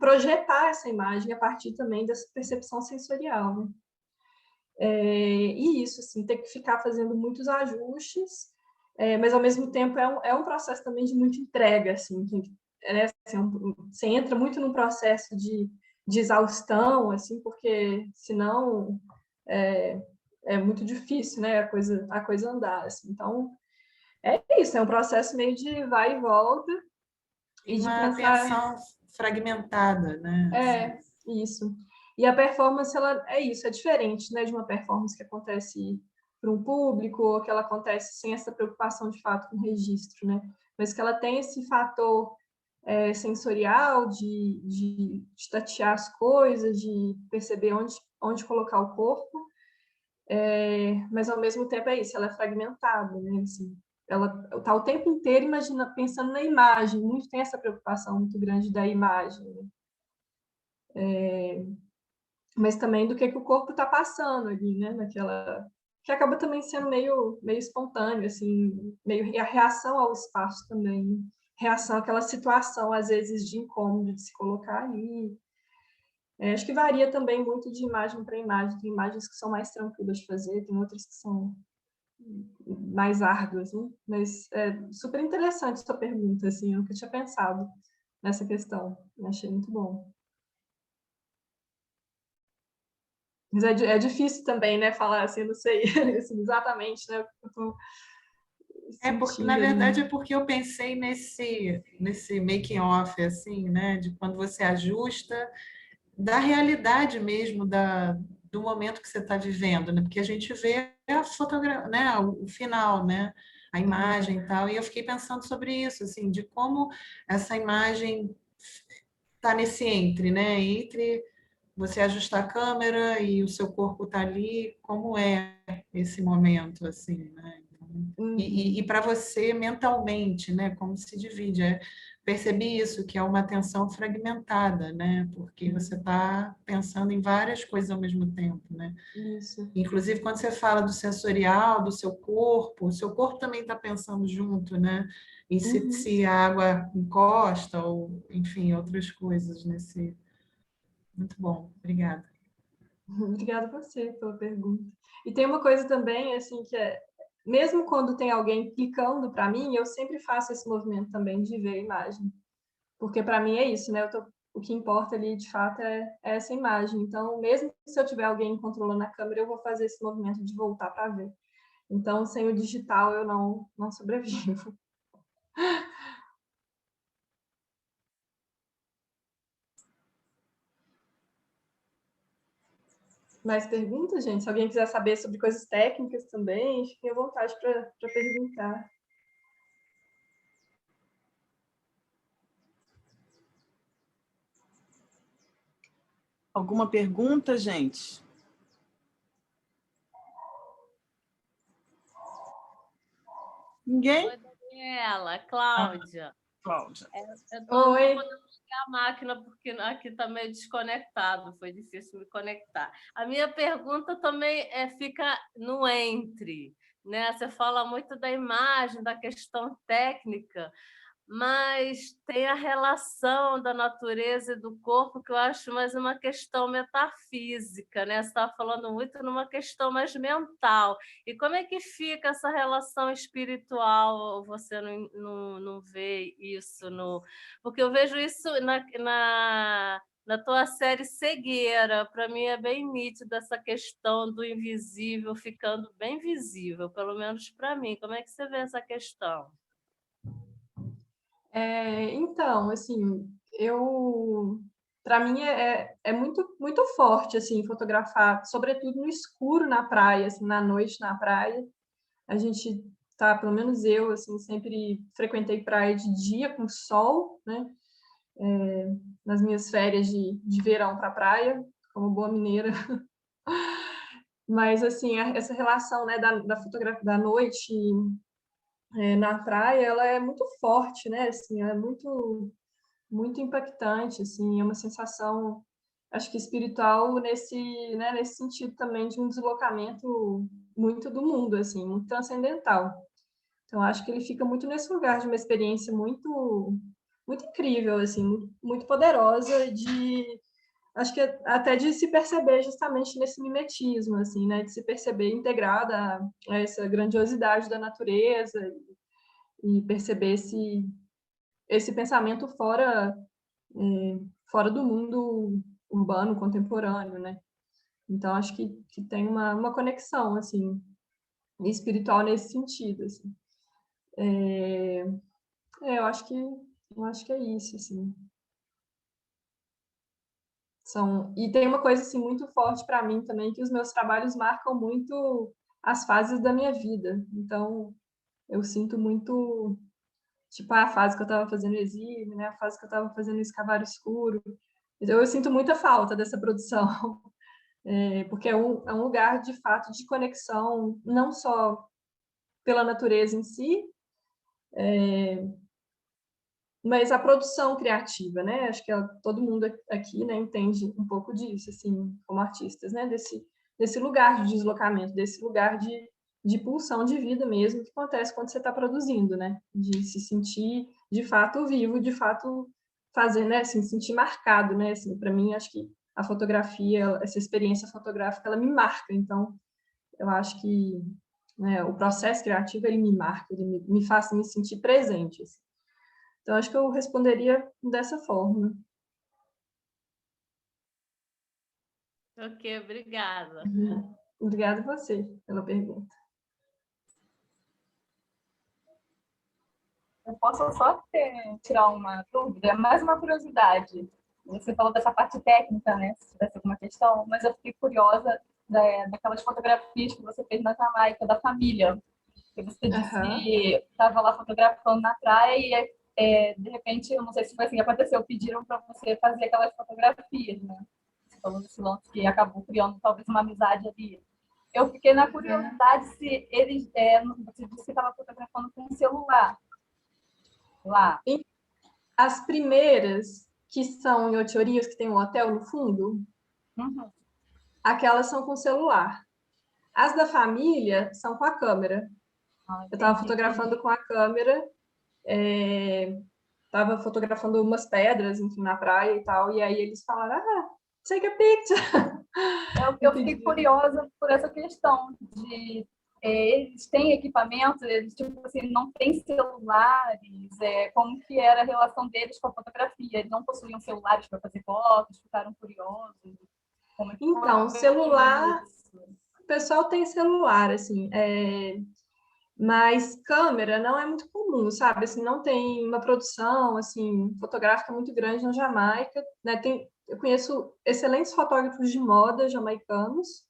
projetar essa imagem a partir também dessa percepção sensorial, né? E isso, assim, ter que ficar fazendo muitos ajustes, mas ao mesmo tempo é um processo também de muita entrega, assim, assim, você entra muito num processo de exaustão, assim, porque senão é muito difícil, né, a coisa andar, assim. Então, é isso, é um processo meio de vai e volta, e de Uma pensar... atenção fragmentada, né? Isso. E a performance, ela é isso, é diferente, né, de uma performance que acontece para um público ou que ela acontece sem essa preocupação de fato com o registro, né? Mas que ela tem esse fator sensorial de tatear as coisas, de perceber onde colocar o corpo, mas ao mesmo tempo é isso, ela é fragmentada, né? Assim, ela está o tempo inteiro pensando na imagem, muito tem essa preocupação muito grande da imagem, né? Mas também do que o corpo está passando ali, né? Que acaba também sendo meio espontâneo, assim, meio a reação ao espaço também, né? Reação àquela situação, às vezes, de incômodo de se colocar ali. Acho que varia também muito de imagem para imagem. Tem imagens que são mais tranquilas de fazer, tem outras que são mais árduas, né? Mas é super interessante essa pergunta, assim, eu nunca tinha pensado nessa questão. Achei muito bom. Mas é difícil também, né, falar assim, não sei assim, exatamente, né, eu tô Porque, na sentindo verdade, ali. é porque eu pensei nesse making off, assim, né, de quando você ajusta da realidade mesmo do momento que você está vivendo, né? Porque a gente vê a fotografia, né, o final, né, a imagem e tal, e eu fiquei pensando sobre isso, assim, de como essa imagem está nesse né, entre você ajustar a câmera e o seu corpo está ali, como é esse momento, assim, né? Então, E para você, mentalmente, né? Como se divide. Percebi isso, que é uma atenção fragmentada, né? Porque você está pensando em várias coisas ao mesmo tempo, né? Isso. Inclusive, quando você fala do sensorial, do seu corpo, o seu corpo também está pensando junto, né? E se a água encosta, ou, enfim, outras coisas nesse... Muito bom, obrigada. Obrigada a você pela pergunta. E tem uma coisa também, assim, que é, mesmo quando tem alguém clicando para mim, eu sempre faço esse movimento também de ver a imagem. Porque para mim é isso, né? O que importa ali, de fato, é essa imagem. Então, mesmo se eu tiver alguém controlando a câmera, eu vou fazer esse movimento de voltar para ver. Então, sem o digital, eu não sobrevivo. Mais perguntas, gente? Se alguém quiser saber sobre coisas técnicas também, fiquem à vontade para perguntar. Alguma pergunta, gente? Ninguém? Oi, Daniela, Cláudia. Cláudia. Eu não Oi. estou podendo ligar a máquina porque aqui está meio desconectado, foi difícil me conectar. A minha pergunta também fica no entre, né? Você fala muito da imagem, da questão técnica, mas tem a relação da natureza e do corpo, que eu acho mais uma questão metafísica, né? Você estava falando muito numa questão mais mental. E como é que fica essa relação espiritual? Você não vê isso no... Porque eu vejo isso na tua série Cegueira. Para mim é bem nítido essa questão do invisível ficando bem visível, pelo menos para mim. Como é que você vê essa questão? Então, assim, para mim é muito forte, assim, fotografar, sobretudo no escuro na praia, assim, na noite na praia. A gente tá, pelo menos eu, assim, sempre frequentei praia de dia com sol, né? Nas minhas férias de verão para praia, como boa mineira. Mas, assim, essa relação, né, da fotografia da noite na praia, ela é muito forte, né? Assim, é muito impactante, assim, é uma sensação, acho que espiritual nesse sentido também de um deslocamento muito do mundo, assim, muito transcendental. Então, acho que ele fica muito nesse lugar de uma experiência muito incrível, assim, muito poderosa acho que até de se perceber justamente nesse mimetismo, assim, né, de se perceber integrada a essa grandiosidade da natureza e perceber esse pensamento fora do mundo urbano contemporâneo, né? Então acho que tem uma conexão assim espiritual nesse sentido, assim. Eu acho que é isso, assim. E tem uma coisa assim muito forte para mim também, que os meus trabalhos marcam muito as fases da minha vida. Então eu sinto muito, tipo, a fase que eu estava fazendo exílio, né? A fase que eu estava fazendo escavar escuro. Então, eu sinto muita falta dessa produção, porque é um lugar, de fato, de conexão, não só pela natureza em si, mas a produção criativa, né? Acho que todo mundo aqui, né, entende um pouco disso, assim, como artistas, né? Desse lugar de deslocamento, desse lugar de pulsão de vida mesmo, que acontece quando você está produzindo, né? De se sentir, de fato, vivo, de fato, fazer, né? Assim, se sentir marcado, né? Assim, para mim, acho que a fotografia, essa experiência fotográfica, ela me marca. Então, eu acho que, né, o processo criativo, ele me marca, ele me faz me sentir presente, assim. Então, acho que eu responderia dessa forma. Ok, obrigada. Obrigada a você pela pergunta. Eu posso só tirar uma dúvida, mais uma curiosidade. Você falou dessa parte técnica, né? Se tivesse alguma questão, mas eu fiquei curiosa daquelas fotografias que você fez na Jamaica, da família. Que você disse que estava lá fotografando na praia e, de repente, eu não sei se foi assim que aconteceu, pediram para você fazer aquelas fotografias, né? Você falou desse lance que acabou criando talvez uma amizade ali. Eu fiquei na curiosidade se eles... você disse que estava fotografando com celular lá. As primeiras, que são em Otiorias, que tem um hotel no fundo, aquelas são com celular. As da família são com a câmera. Eu estava fotografando com a câmera, estava fotografando umas pedras, enfim, na praia e tal, e aí eles falaram, take a picture. Eu fiquei curiosa por essa questão de eles têm equipamento, eles tipo assim, não têm celulares, como que era a relação deles com a fotografia? Eles não possuíam celulares para fazer fotos, ficaram curiosos? Então, celular, o pessoal tem celular, assim, mas câmera não é muito comum, sabe? Assim, não tem uma produção assim fotográfica muito grande na Jamaica, né? Eu conheço excelentes fotógrafos de moda jamaicanos.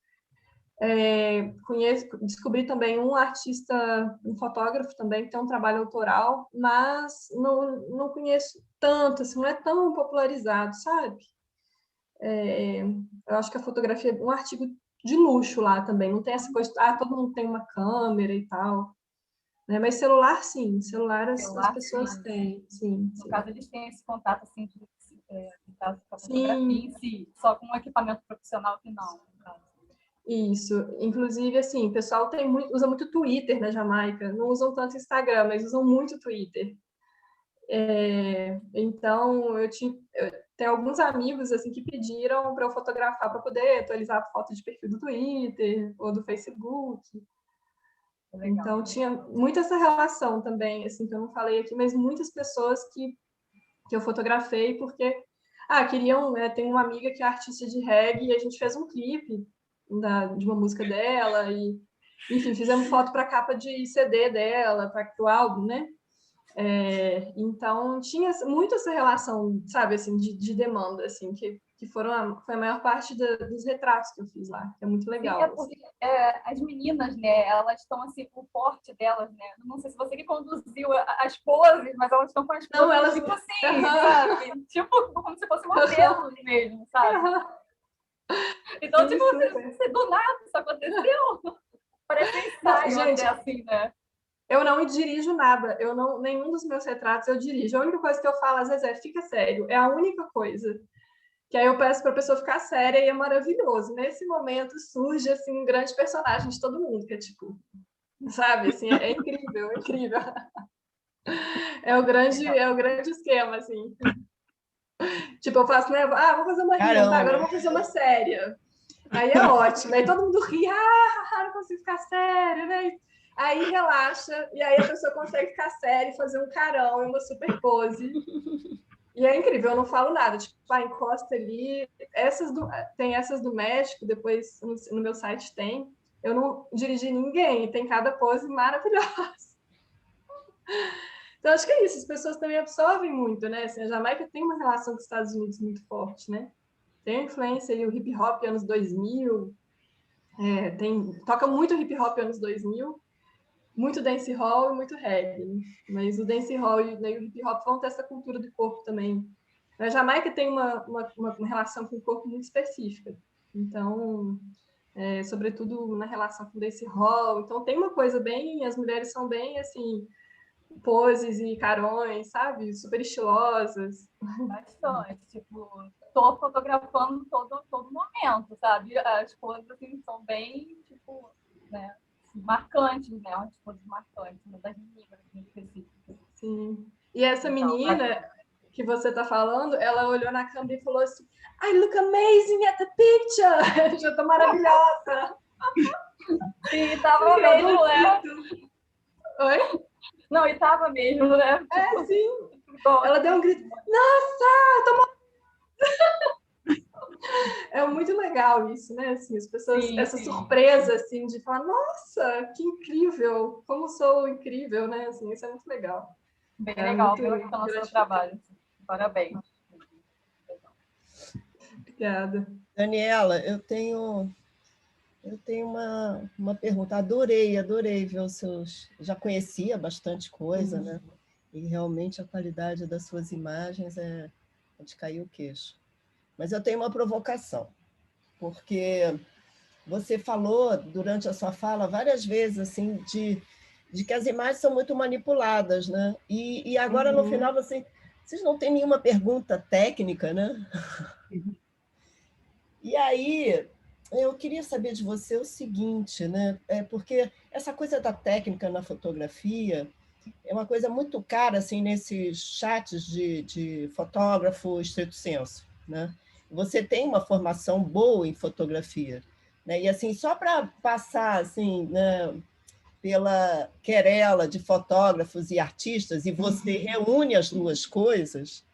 Descobri também um artista, um fotógrafo também que tem um trabalho autoral, mas não conheço tanto, assim, não é tão popularizado, sabe? Eu acho que a fotografia é um artigo de luxo lá também, não tem essa coisa, todo mundo tem uma câmera e tal. Né? Mas celular, sim. Celular as pessoas têm. Sim, no caso, eles têm esse contato assim, de caso com a fotografia em si, só com um equipamento profissional que não. Isso. Inclusive, assim, o pessoal usa muito Twitter na Jamaica. Não usam tanto Instagram, mas usam muito Twitter. Então, eu tenho alguns amigos assim que pediram para eu fotografar para poder atualizar a foto de perfil do Twitter ou do Facebook. Legal. Então, tinha muito essa relação também, assim, que eu não falei aqui, mas muitas pessoas que eu fotografei porque, queriam, tem uma amiga que é artista de reggae e a gente fez um clipe de uma música dela e, enfim, fizemos foto para a capa de CD dela, para o álbum, né? Então, tinha muito essa relação, sabe, assim, de demanda, assim, que foi a maior parte dos retratos que eu fiz lá, que é muito legal. Sim, porque as meninas, né, elas estão, assim, o porte delas, né, não sei se você que conduziu as poses, mas elas estão com as poses, elas... tipo assim, sabe? Tipo, como se fossem modelos mesmo, sabe? Então, tipo, do nada isso aconteceu. Parece um ensaio, gente, até assim, né? Eu não dirijo nada, nenhum dos meus retratos eu dirijo. A única coisa que eu falo às vezes fica sério. É a única coisa. Que aí eu peço para a pessoa ficar séria e é maravilhoso. Nesse momento surge assim um grande personagem de todo mundo, que é tipo, sabe, assim, é incrível, é incrível. É o grande esquema, assim. Tipo, eu faço, né? Vou fazer uma rima, tá? Agora eu vou fazer uma séria. Aí é ótimo. Aí todo mundo ri, não consigo ficar sério, né? Aí relaxa, e aí a pessoa consegue ficar séria e fazer um carão e uma super pose. E é incrível, eu não falo nada. Tipo, encosta ali. Tem essas do México, depois no meu site tem. Eu não dirigi ninguém, tem cada pose maravilhosa. Então, acho que é isso, as pessoas também absorvem muito, né? Assim, a Jamaica tem uma relação com os Estados Unidos muito forte, né? Tem a influência ali, o hip hop anos 2000, toca muito hip hop anos 2000, muito dancehall e muito reggae. Mas o dancehall e o hip hop vão ter essa cultura do corpo também. A Jamaica tem uma relação com o corpo muito específica. Então, sobretudo na relação com o dancehall. Então, tem uma coisa bem... As mulheres são bem, assim, poses e carões, sabe? Super estilosas. Bastante. Tipo, tô fotografando todo momento, sabe? As poses, assim, são bem, tipo, né? Marcantes, né? Umas coisas marcantes, né? Das meninas, em específico. Sim. E essa menina que você está falando, ela olhou na câmera e falou assim: I look amazing at the picture! Já tô maravilhosa! Sim, tava mesmo, né? Oi? Não, e tava mesmo, né? Tipo, sim. Bom, ela deu um grito: Nossa, tô É muito legal isso, né? Assim, as pessoas, essa surpresa assim de falar, nossa, que incrível, como sou incrível, né? Assim, isso é muito legal. Bem legal, pelo seu trabalho. Parabéns. Obrigada. Daniela, eu tenho uma pergunta. Adorei ver os seus... Já conhecia bastante coisa, né? E realmente a qualidade das suas imagens é de cair o queixo. Mas eu tenho uma provocação, porque você falou durante a sua fala várias vezes assim de que as imagens são muito manipuladas, né? E agora no final vocês não têm nenhuma pergunta técnica, né? E aí eu queria saber de você o seguinte, né? Porque essa coisa da técnica na fotografia é uma coisa muito cara assim nesses chats de fotógrafo estrito senso, né? Você tem uma formação boa em fotografia, né? E assim só para passar assim, né, pela querela de fotógrafos e artistas e você reúne as duas coisas.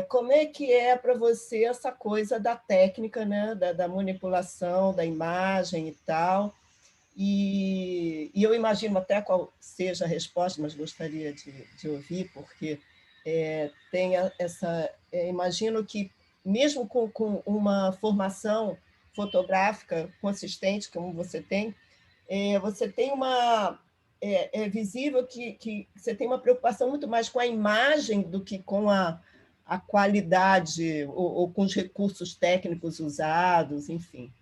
Como é que é para você essa coisa da técnica, né, da manipulação da imagem e tal? E eu imagino até qual seja a resposta, mas gostaria de ouvir, porque tem essa. Imagino que, mesmo com uma formação fotográfica consistente, como você tem uma. É visível que você tem uma preocupação muito mais com a imagem do que com a qualidade ou com os recursos técnicos usados, enfim.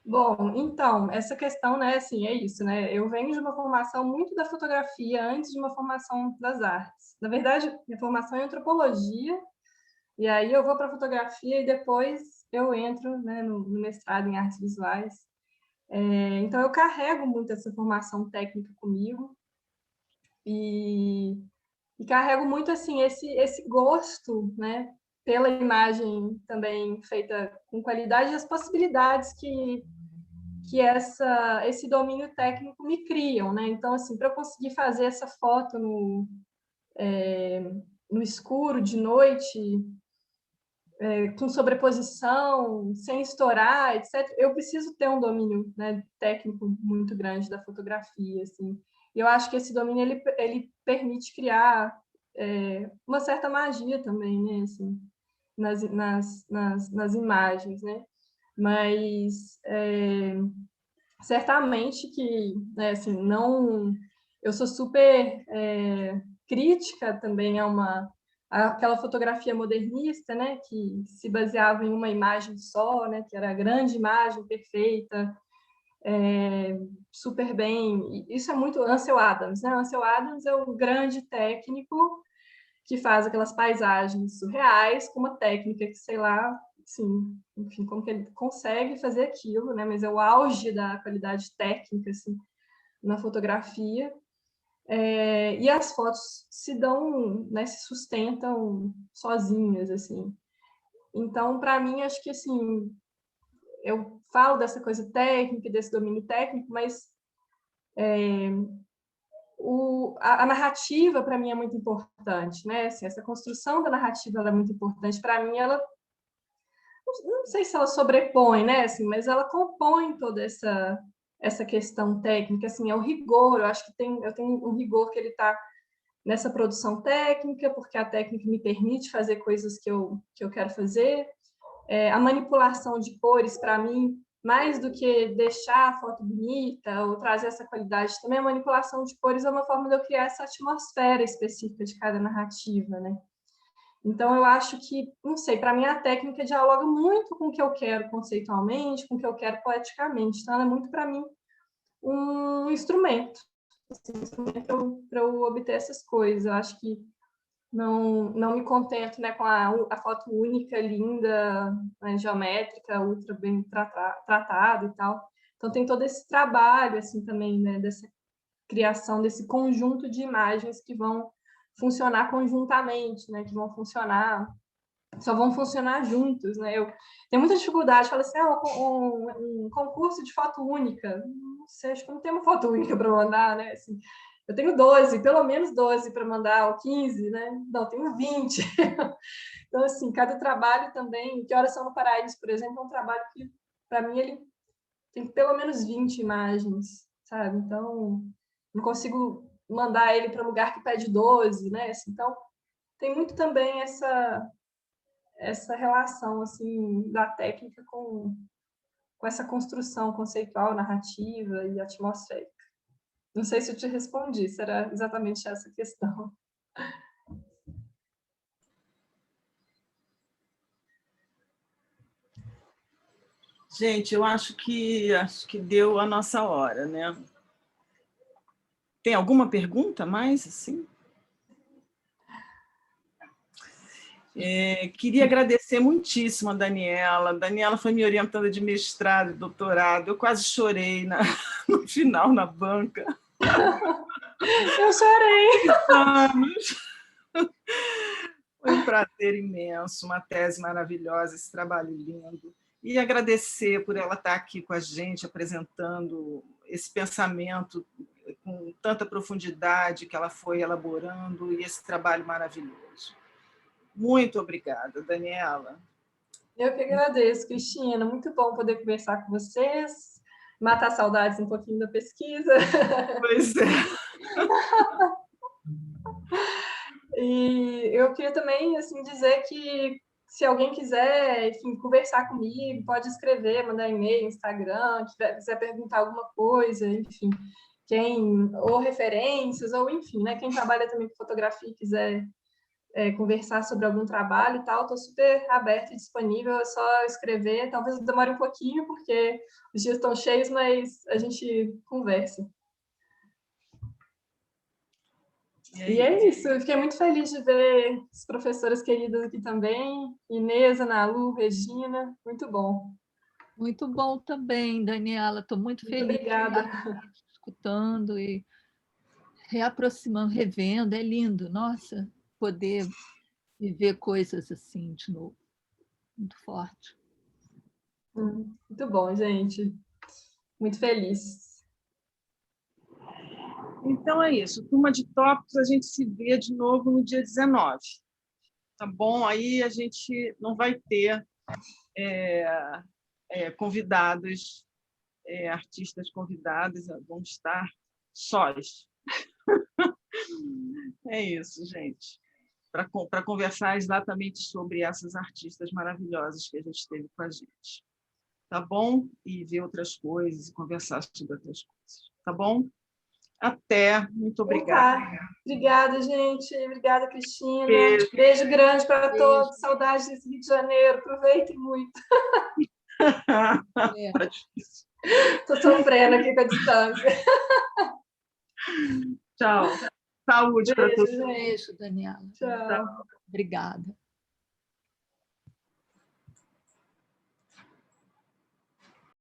Bom, então, essa questão, né, assim, é isso, né? Eu venho de uma formação muito da fotografia antes de uma formação das artes. Na verdade, minha formação é em antropologia, e aí eu vou para a fotografia e depois eu entro, né, no mestrado em artes visuais. Então, eu carrego muito essa formação técnica comigo e carrego muito, assim, esse gosto, né, pela imagem também feita com qualidade e as possibilidades que esse domínio técnico me criam, né? Então, assim, para eu conseguir fazer essa foto no escuro, de noite, com sobreposição, sem estourar, etc., eu preciso ter um domínio, né, técnico muito grande da fotografia, assim. E eu acho que esse domínio, ele permite criar uma certa magia também, né, assim, nas imagens, né? Mas certamente que, né, assim, não, eu sou super crítica também aquela fotografia modernista, né, que se baseava em uma imagem só, né, que era a grande imagem perfeita, super bem. Isso é muito Ansel Adams, né? Ansel Adams é o grande técnico que faz aquelas paisagens surreais com uma técnica que, sei lá, assim, enfim, como que ele consegue fazer aquilo, né? Mas é o auge da qualidade técnica, assim, na fotografia. E as fotos se dão, né, se sustentam sozinhas, assim. Então, para mim, acho que, assim, eu falo dessa coisa técnica, desse domínio técnico, mas a narrativa, para mim, é muito importante, né? Assim, essa construção da narrativa é muito importante. Para mim, ela, não sei se ela sobrepõe, né? Assim, mas ela compõe toda essa questão técnica, assim, é o rigor. Eu acho que eu tenho um rigor que ele está nessa produção técnica, porque a técnica me permite fazer coisas que eu quero fazer. A manipulação de cores, para mim, mais do que deixar a foto bonita ou trazer essa qualidade, também a manipulação de cores é uma forma de eu criar essa atmosfera específica de cada narrativa, né? Então, eu acho que, não sei, para mim a técnica dialoga muito com o que eu quero conceitualmente, com o que eu quero poeticamente. Então, ela é muito, para mim, um instrumento, assim, para eu obter essas coisas. Eu acho que não me contento, né, com a foto única, linda, né, geométrica, ultra bem tratada e tal. Então, tem todo esse trabalho, assim, também, né, dessa criação desse conjunto de imagens que vão funcionar conjuntamente, né, que vão funcionar, só vão funcionar juntos, né? Eu tenho muita dificuldade, falo assim, um concurso de foto única. Não sei, acho que não tem uma foto única para mandar, né? Assim, eu tenho 12, pelo menos 12 para mandar, ou 15, né? Não, tenho 20. Então, assim, cada trabalho também, Que Horas São no Paraíso, por exemplo, é um trabalho que, para mim, ele tem pelo menos 20 imagens, sabe? Então, não consigo mandar ele para um lugar que pede 12, né? Assim, então, tem muito também essa relação, assim, da técnica com essa construção conceitual, narrativa e atmosférica. Não sei se eu te respondi, se era exatamente essa questão. Gente, eu acho que deu a nossa hora, né? Tem alguma pergunta mais, assim? Queria agradecer muitíssimo a Daniela. A Daniela foi me orientando de mestrado e doutorado. Eu quase chorei no final, na banca. Eu chorei. Foi um prazer imenso, uma tese maravilhosa, esse trabalho lindo. E agradecer por ela estar aqui com a gente, apresentando esse pensamento com tanta profundidade que ela foi elaborando e esse trabalho maravilhoso. Muito obrigada, Daniela. Eu que agradeço, Cristina. Muito bom poder conversar com vocês, matar saudades um pouquinho da pesquisa. Pois é. E eu queria também assim, dizer que se alguém quiser, enfim, conversar comigo, pode escrever, mandar e-mail, Instagram, quiser perguntar alguma coisa, enfim, ou referências, ou enfim, né, quem trabalha também com fotografia e quiser conversar sobre algum trabalho e tal, estou super aberta e disponível, é só escrever, talvez demore um pouquinho, porque os dias estão cheios, mas a gente conversa. E é isso, eu fiquei muito feliz de ver as professoras queridas aqui também, Inês, Ana Lu, Regina, muito bom. Muito bom também, Daniela, estou muito feliz obrigada. De estar escutando e reaproximando, revendo, é lindo, nossa, poder viver coisas assim de novo, muito forte. Muito bom, gente, muito feliz. Então é isso, Turma de Tópicos, a gente se vê de novo no dia 19, tá bom? Aí a gente não vai ter convidados, artistas convidados, vão estar sós. É isso, gente, para conversar exatamente sobre essas artistas maravilhosas que a gente teve com a gente, tá bom? E ver outras coisas, e conversar sobre outras coisas, tá bom? Até, muito obrigada. Obrigada, gente. Obrigada, Cristina. Beijo grande para todos. Saudades desse Rio de Janeiro. Aproveitem muito. Estou sofrendo aqui com a distância. Tchau. Saúde para todos. Beijo, Daniela. Tchau. Obrigada.